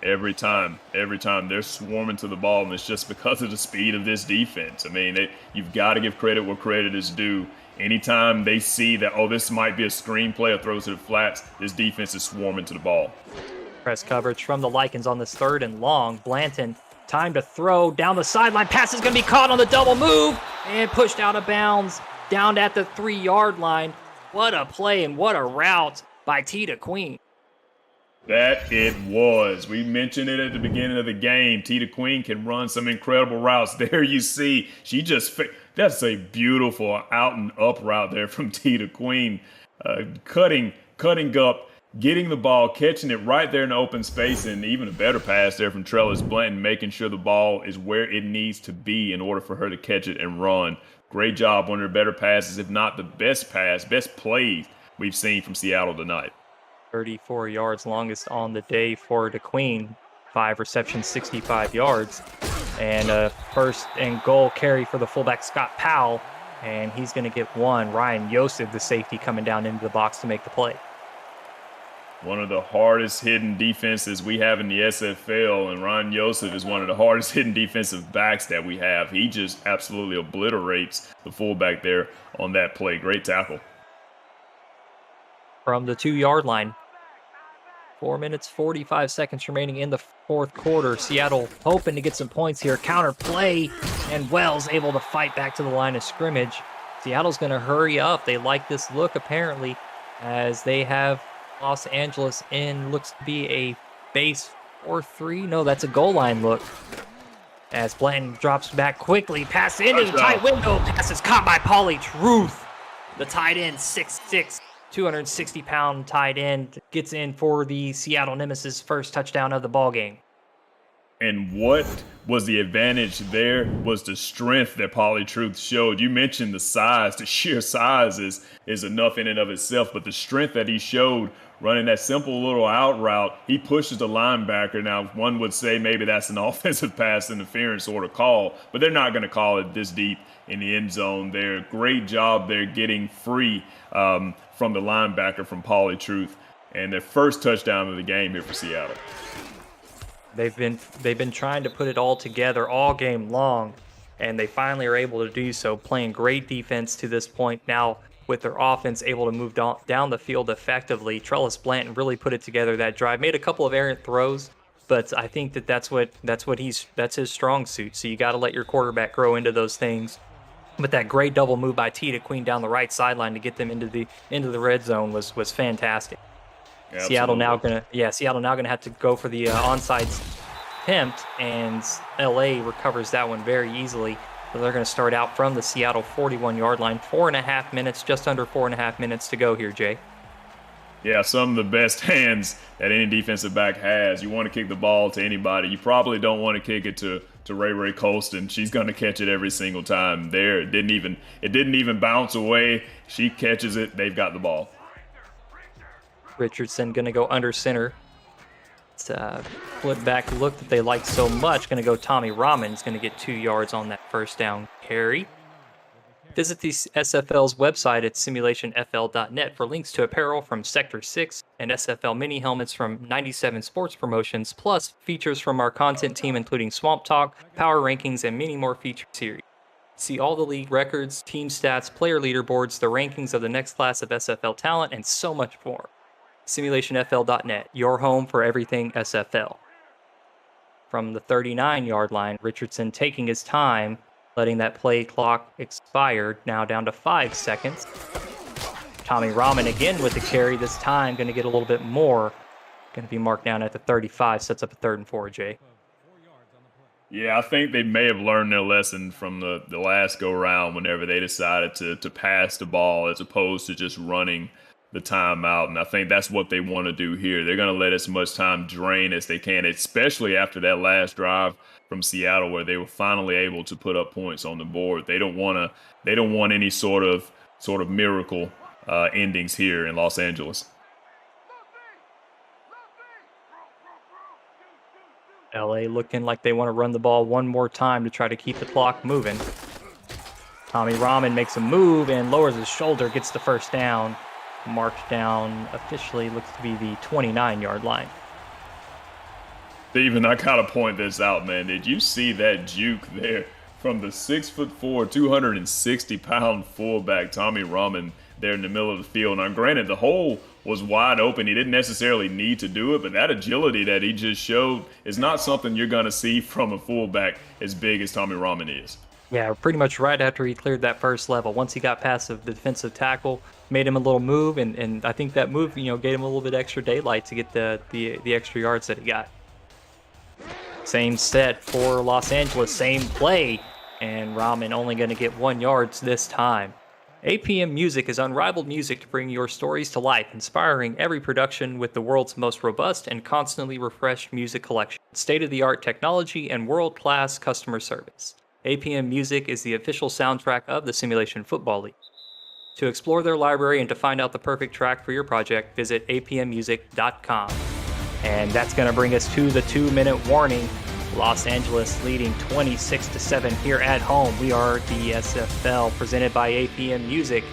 Every time. They're swarming to the ball, and it's just because of the speed of this defense. I mean, you've got to give credit where credit is due. Anytime they see that, oh, this might be a screen play or throws to the flats, this defense is swarming to the ball. Press coverage from the Lycans on this 3rd and long. Blanton, time to throw down the sideline. Pass is going to be caught on the double move and pushed out of bounds down at the 3-yard line. What a play and what a route by Tita Queen. That it was. We mentioned it at the beginning of the game. Tita Queen can run some incredible routes. There you see, that's a beautiful out and up route there from Tita Queen. Cutting up, getting the ball, catching it right there in the open space, and even a better pass there from Trellis Blanton, making sure the ball is where it needs to be in order for her to catch it and run. Great job, one of her better passes, if not the best plays we've seen from Seattle tonight. 34 yards, longest on the day for DeQueen. 5 receptions, 65 yards. And a 1st and goal carry for the fullback, Scott Powell. And he's going to get 1. Ryan Yosef, the safety, coming down into the box to make the play. One of the hardest hidden defenses we have in the SFL, and Ryan Yosef is one of the hardest hidden defensive backs that we have. He just absolutely obliterates the fullback there on that play. Great tackle. From the 2-yard line. 4 minutes, 45 seconds remaining in the 4th quarter. Seattle hoping to get some points here. Counter play, and Wells able to fight back to the line of scrimmage. Seattle's going to hurry up. They like this look, apparently, as they have Los Angeles in. Looks to be a base 4-3. No, that's a goal line look. As Blanton drops back quickly, pass into the tight window. Pass is caught by Pauly Truth. The tight end, 6'6", 260-pound tight end, gets in for the Seattle Nemesis' first touchdown of the ballgame. And what was the advantage there was the strength that Pauly Truth showed. You mentioned the size. The sheer size is enough in and of itself, but the strength that he showed running that simple little out route, he pushes the linebacker. Now, one would say maybe that's an offensive pass interference sort of call, but they're not going to call it this deep in the end zone there. Great job there getting free from the linebacker from Pauly Truth, and their first touchdown of the game here for Seattle. They've been trying to put it all together all game long. and they finally are able to do so, playing great defense to this point. Now, with their offense able to move down the field effectively, Trellis Blanton really put it together that drive, made a couple of errant throws, but I think that's his strong suit. So you got to let your quarterback grow into those things. But that great double move by T to Queen down the right sideline to get them into the red zone was fantastic. Absolutely. Seattle now gonna have to go for the onside attempt, and LA recovers that one very easily. So they're going to start out from the Seattle 41-yard line. 4.5 minutes, just under 4.5 minutes to go here, Jay. Yeah, some of the best hands that any defensive back has. You want to kick the ball to anybody. You probably don't want to kick it to Ray Colston. She's going to catch it every single time. There, it didn't even bounce away. She catches it. They've got the ball. Richardson going to go under center. It's flip back look that they like so much. Going to go Tommy Rahman. He's going to get 2 yards on that first down carry. Visit the SFL's website at simulationfl.net for links to apparel from Sector 6 and SFL mini helmets from 97 Sports Promotions, plus features from our content team including Swamp Talk, Power Rankings, and many more feature series. See all the league records, team stats, player leaderboards, the rankings of the next class of SFL talent, and so much more. Simulationfl.net, your home for everything SFL. From the 39-yard line, Richardson taking his time, letting that play clock expire, now down to 5 seconds. Tommy Rahman again with the carry, this time going to get a little bit more. Going to be marked down at the 35, sets up a 3rd and 4, Jay. Yeah, I think they may have learned their lesson from the last go-round whenever they decided to pass the ball as opposed to just running the timeout, and I think that's what they want to do here. They're going to let as much time drain as they can, especially after that last drive from Seattle where they were finally able to put up points on the board. They don't want any sort of miracle endings here in Los Angeles. LA looking like they want to run the ball one more time to try to keep the clock moving. Tommy Rahman makes a move and lowers his shoulder, gets the first down. Marked down officially looks to be the 29-yard line. Steven, I gotta point this out, man. Did you see that juke there from the 6'4", 260-pound fullback Tommy Rahman there in the middle of the field? Now, granted, the hole was wide open. He didn't necessarily need to do it, but that agility that he just showed is not something you're gonna see from a fullback as big as Tommy Rahman is. Yeah, pretty much right after he cleared that first level. Once he got past the defensive tackle, made him a little move, and I think that move, gave him a little bit extra daylight to get the extra yards that he got. Same set for Los Angeles, same play, and Rahman only going to get 1 yard this time. APM Music is unrivaled music to bring your stories to life, inspiring every production with the world's most robust and constantly refreshed music collection, state-of-the-art technology, and world-class customer service. APM Music is the official soundtrack of the Simulation Football League. To explore their library and to find out the perfect track for your project, visit apmmusic.com. And that's going to bring us to the 2-minute warning. Los Angeles leading 26-7 here at home. We are the SFL presented by APM Music.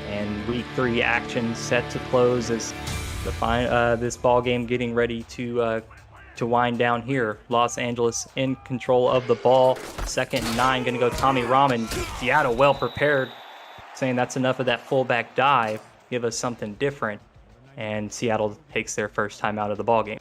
And Week 3 action set to close as this ball game getting ready to wind down here. Los Angeles in control of the ball. 2nd and 9, going to go Tommy Rahman. Seattle well prepared, saying that's enough of that fullback dive. Give us something different. And Seattle takes their first time out of the ball game.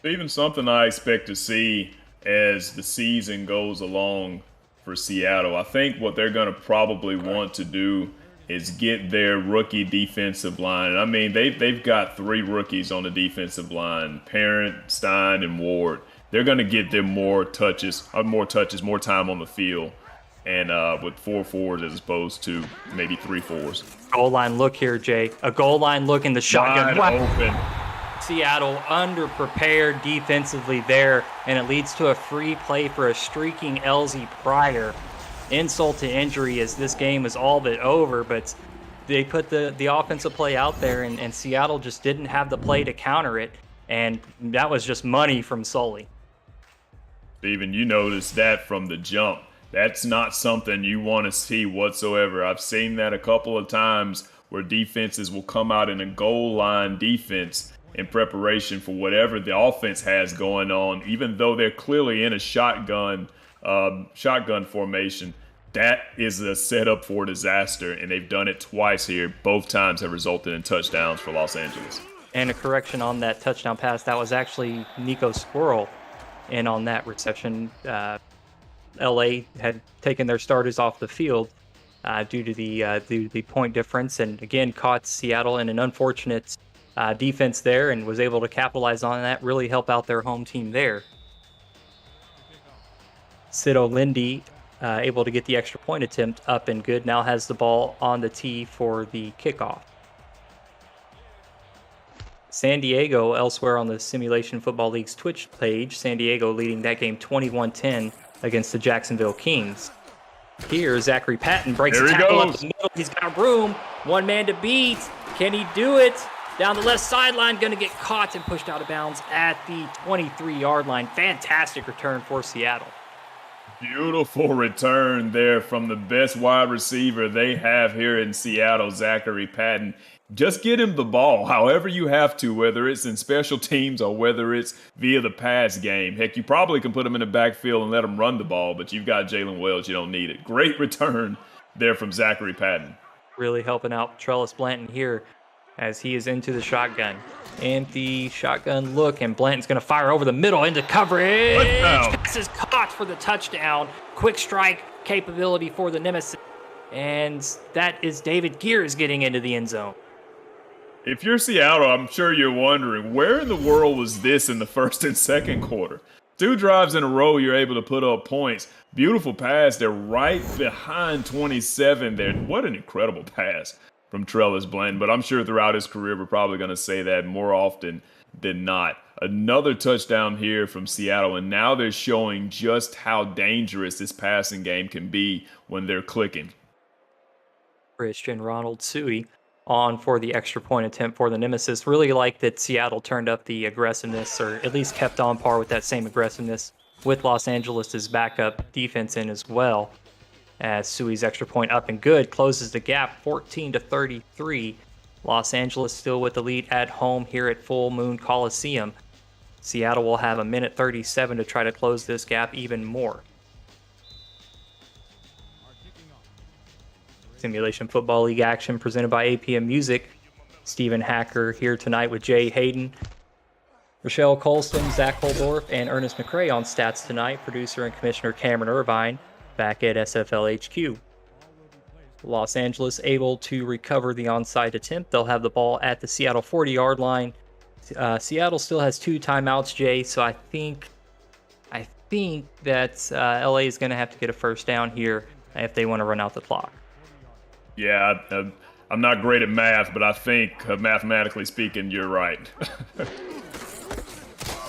Even something I expect to see as the season goes along for Seattle. I think what they're going to probably want to do is get their rookie defensive line. And I mean, they've got 3 rookies on the defensive line, Parent, Stein, and Ward. They're going to get them more touches, more time on the field, and with 4 fours as opposed to maybe 3 fours. Goal line look here, Jay. A goal line look in the shotgun. Wide open. Seattle underprepared defensively there, and it leads to a free play for a streaking LZ Pryor. Insult to injury as this game is all but over, but they put the offensive play out there, and Seattle just didn't have the play to counter it, and that was just money from Sully. Steven, you noticed that from the jump. That's not something you want to see whatsoever. I've seen that a couple of times where defenses will come out in a goal line defense in preparation for whatever the offense has going on, even though they're clearly in a shotgun formation. That is a setup for disaster, and they've done it twice here. Both times have resulted in touchdowns for Los Angeles. And a correction on that touchdown pass, that was actually Nico Squirrel in on that reception. LA had taken their starters off the field due to the point difference, and again caught Seattle in an unfortunate defense there, and was able to capitalize on that, really help out their home team there. Sido Lindy able to get the extra point attempt up and good. Now has the ball on the tee for the kickoff. San Diego, elsewhere on the Simulation Football League's Twitch page, San Diego leading that game 21-10 against the Jacksonville Kings. Here, Zachary Patton breaks a tackle up the middle. He's got room. One man to beat. Can he do it? Down the left sideline, going to get caught and pushed out of bounds at the 23-yard line. Fantastic return for Seattle. Beautiful return there from the best wide receiver they have here in Seattle, Zachary Patton. Just get him the ball, however you have to, whether it's in special teams or whether it's via the pass game. Heck, you probably can put him in the backfield and let him run the ball, but you've got Jalen Wells, you don't need it. Great return there from Zachary Patton. Really helping out Trellis Blanton here as he is into the shotgun. And the shotgun look, and Blanton's going to fire over the middle into coverage. Pass is caught for the touchdown. Quick strike capability for the Nemesis. And that is David Gears getting into the end zone. If you're Seattle, I'm sure you're wondering, where in the world was this in the first and second quarter? 2 drives in a row, you're able to put up points. Beautiful pass. They're right behind 27 there. What an incredible pass from Trellis Blanton. But I'm sure throughout his career, we're probably going to say that more often than not. Another touchdown here from Seattle, and now they're showing just how dangerous this passing game can be when they're clicking. Christian Ronald Suey on for the extra point attempt for the Nemesis. Really like that Seattle turned up the aggressiveness, or at least kept on par with that same aggressiveness with Los Angeles' backup defense in as well. As Suey's extra point up and good, closes the gap 14-33. Los Angeles still with the lead at home here at Full Moon Coliseum. Seattle will have a minute 37 to try to close this gap even more. Simulation Football League action presented by APM Music. Stephen Hacker here tonight with Jay Hayden, Rochelle Colston, Zach Holdorf, and Ernest McRae on stats tonight. Producer and Commissioner Cameron Irvine back at SFL HQ. Los Angeles able to recover the onside attempt. They'll have the ball at the Seattle 40-yard line. Seattle still has 2 timeouts, Jay, so I think that LA is going to have to get a first down here if they want to run out the clock. Yeah, I'm not great at math, but I think, mathematically speaking, you're right.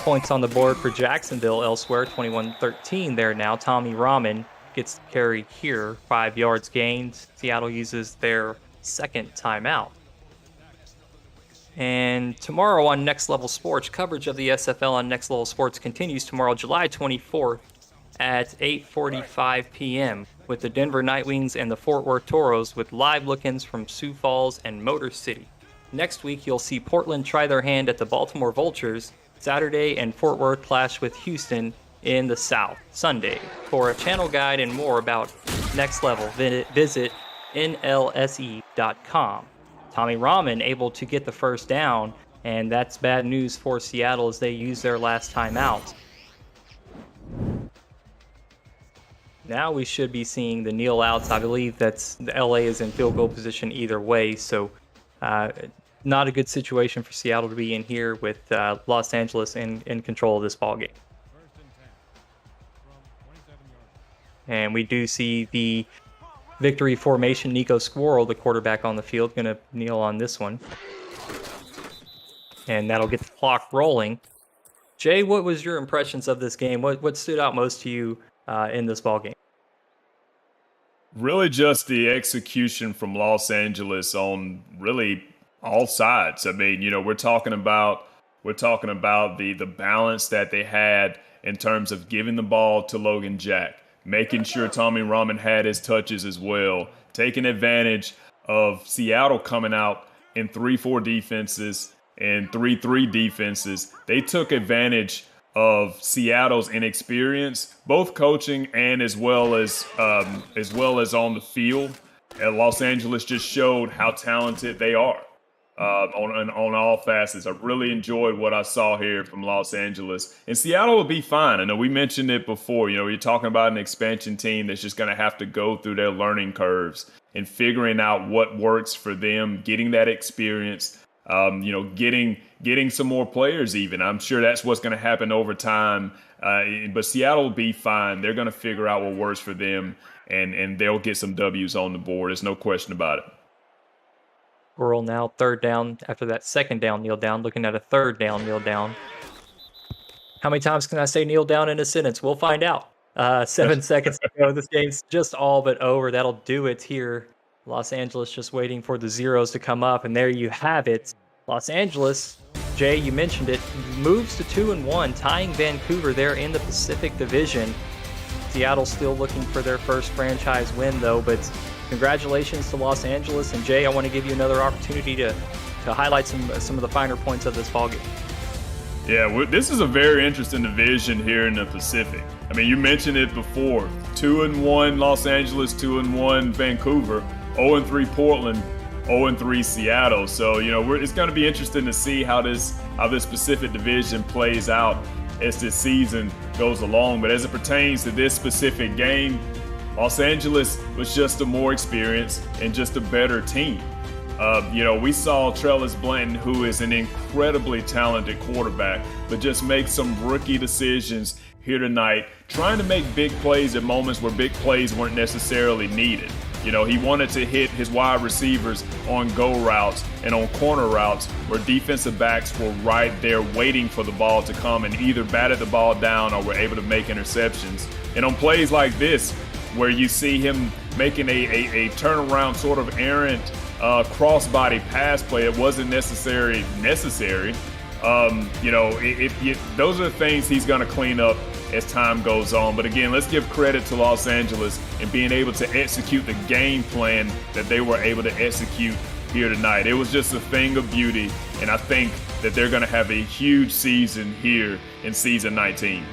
Points on the board for Jacksonville elsewhere, 21-13 there now. Tommy Rahman gets the carry here, 5 yards gained. Seattle uses their second timeout. And tomorrow on Next Level Sports, coverage of the SFL on Next Level Sports continues tomorrow, July 24th at 8:45 p.m. with the Denver Nightwings and the Fort Worth Toros with live look-ins from Sioux Falls and Motor City. Next week, you'll see Portland try their hand at the Baltimore Vultures Saturday, and Fort Worth clash with Houston in the South Sunday. For a channel guide and more about Next Level, visit nlse.com. Tommy Rahman able to get the first down, and that's bad news for Seattle as they use their last timeout. Now we should be seeing the kneel outs. I believe that's the LA is in field goal position either way, so not a good situation for Seattle to be in here with Los Angeles in control of this ball game. And we do see the victory formation. Nico Squirrel, the quarterback on the field, going to kneel on this one. And that'll get the clock rolling. Jay, what was your impressions of this game? What stood out most to you in this ball game? Really just the execution from Los Angeles on really all sides. I mean, we're talking about the balance that they had in terms of giving the ball to Logan Jack, making sure Tommy Rahman had his touches as well, taking advantage of Seattle coming out in 3-4 defenses and 3-3 defenses, they took advantage of Seattle's inexperience, both coaching and as well as on the field. And Los Angeles just showed how talented they are on all facets. I really enjoyed what I saw here from Los Angeles. And Seattle will be fine. I know we mentioned it before. You're talking about an expansion team that's just going to have to go through their learning curves and figuring out what works for them, getting that experience. Getting some more players even. I'm sure that's what's going to happen over time. But Seattle will be fine. They're going to figure out what works for them, and they'll get some W's on the board. There's no question about it. Squirrel now third down after that second down kneel down, looking at a third down kneel down. How many times can I say kneel down in a sentence? We'll find out. 7 seconds to go. This game's just all but over. That'll do it here. Los Angeles just waiting for the zeros to come up, and there you have it. Los Angeles, Jay, you mentioned it, moves to 2-1, tying Vancouver there in the Pacific Division. Seattle still looking for their first franchise win, though, but congratulations to Los Angeles. And Jay, I want to give you another opportunity to highlight some of the finer points of this ballgame. Yeah, this is a very interesting division here in the Pacific. I mean, you mentioned it before. 2-1 Los Angeles, 2-1 Vancouver. 0-3 Portland, 0-3 Seattle. So, it's going to be interesting to see how this Pacific Division plays out as this season goes along. But as it pertains to this specific game, Los Angeles was just a more experienced and just a better team. We saw Trellis Blanton, who is an incredibly talented quarterback, but just make some rookie decisions here tonight, trying to make big plays at moments where big plays weren't necessarily needed. He wanted to hit his wide receivers on go routes and on corner routes where defensive backs were right there waiting for the ball to come and either batted the ball down or were able to make interceptions. And on plays like this, where you see him making a turnaround sort of errant crossbody pass play, it wasn't necessary. Those are the things he's going to clean up as time goes on. But again, let's give credit to Los Angeles and being able to execute the game plan that they were able to execute here tonight. It was just a thing of beauty, and I think that they're going to have a huge season here in season 19.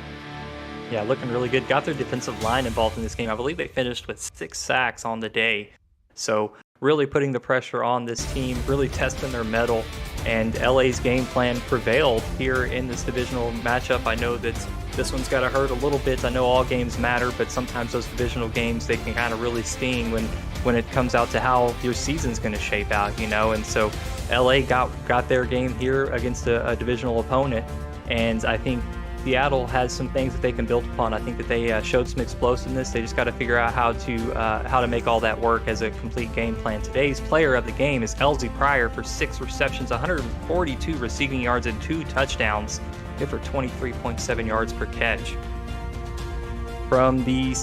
Yeah, looking really good. Got their defensive line involved in this game. I believe they finished with 6 sacks on the day. So really putting the pressure on this team, really testing their mettle, and LA's game plan prevailed here in this divisional matchup. I know that this one's got to hurt a little bit. I know all games matter, but sometimes those divisional games, they can kind of really sting when it comes out to how your season's going to shape out, and so LA got their game here against a divisional opponent, and I think Seattle has some things that they can build upon. I think that they showed some explosiveness. They just got to figure out how to make all that work as a complete game plan. Today's player of the game is Elsie Pryor for 6 receptions, 142 receiving yards, and 2 touchdowns, good for 23.7 yards per catch. From the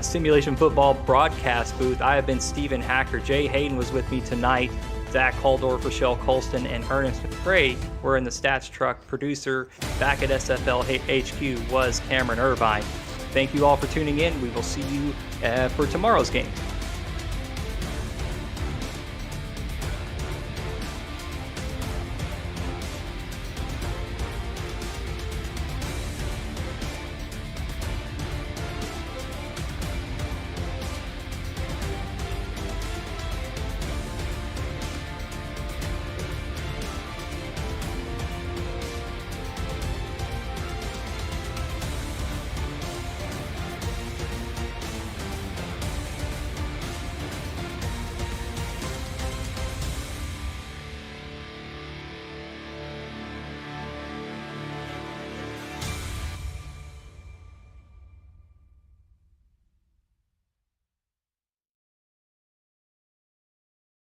Simulation Football broadcast booth, I have been Stephen Hacker. Jay Hayden was with me tonight. Zach Haldorf, Rochelle Colston, and Ernest McCrae were in the stats truck. Producer back at SFL HQ was Cameron Irvine. Thank you all for tuning in. We will see you for tomorrow's game.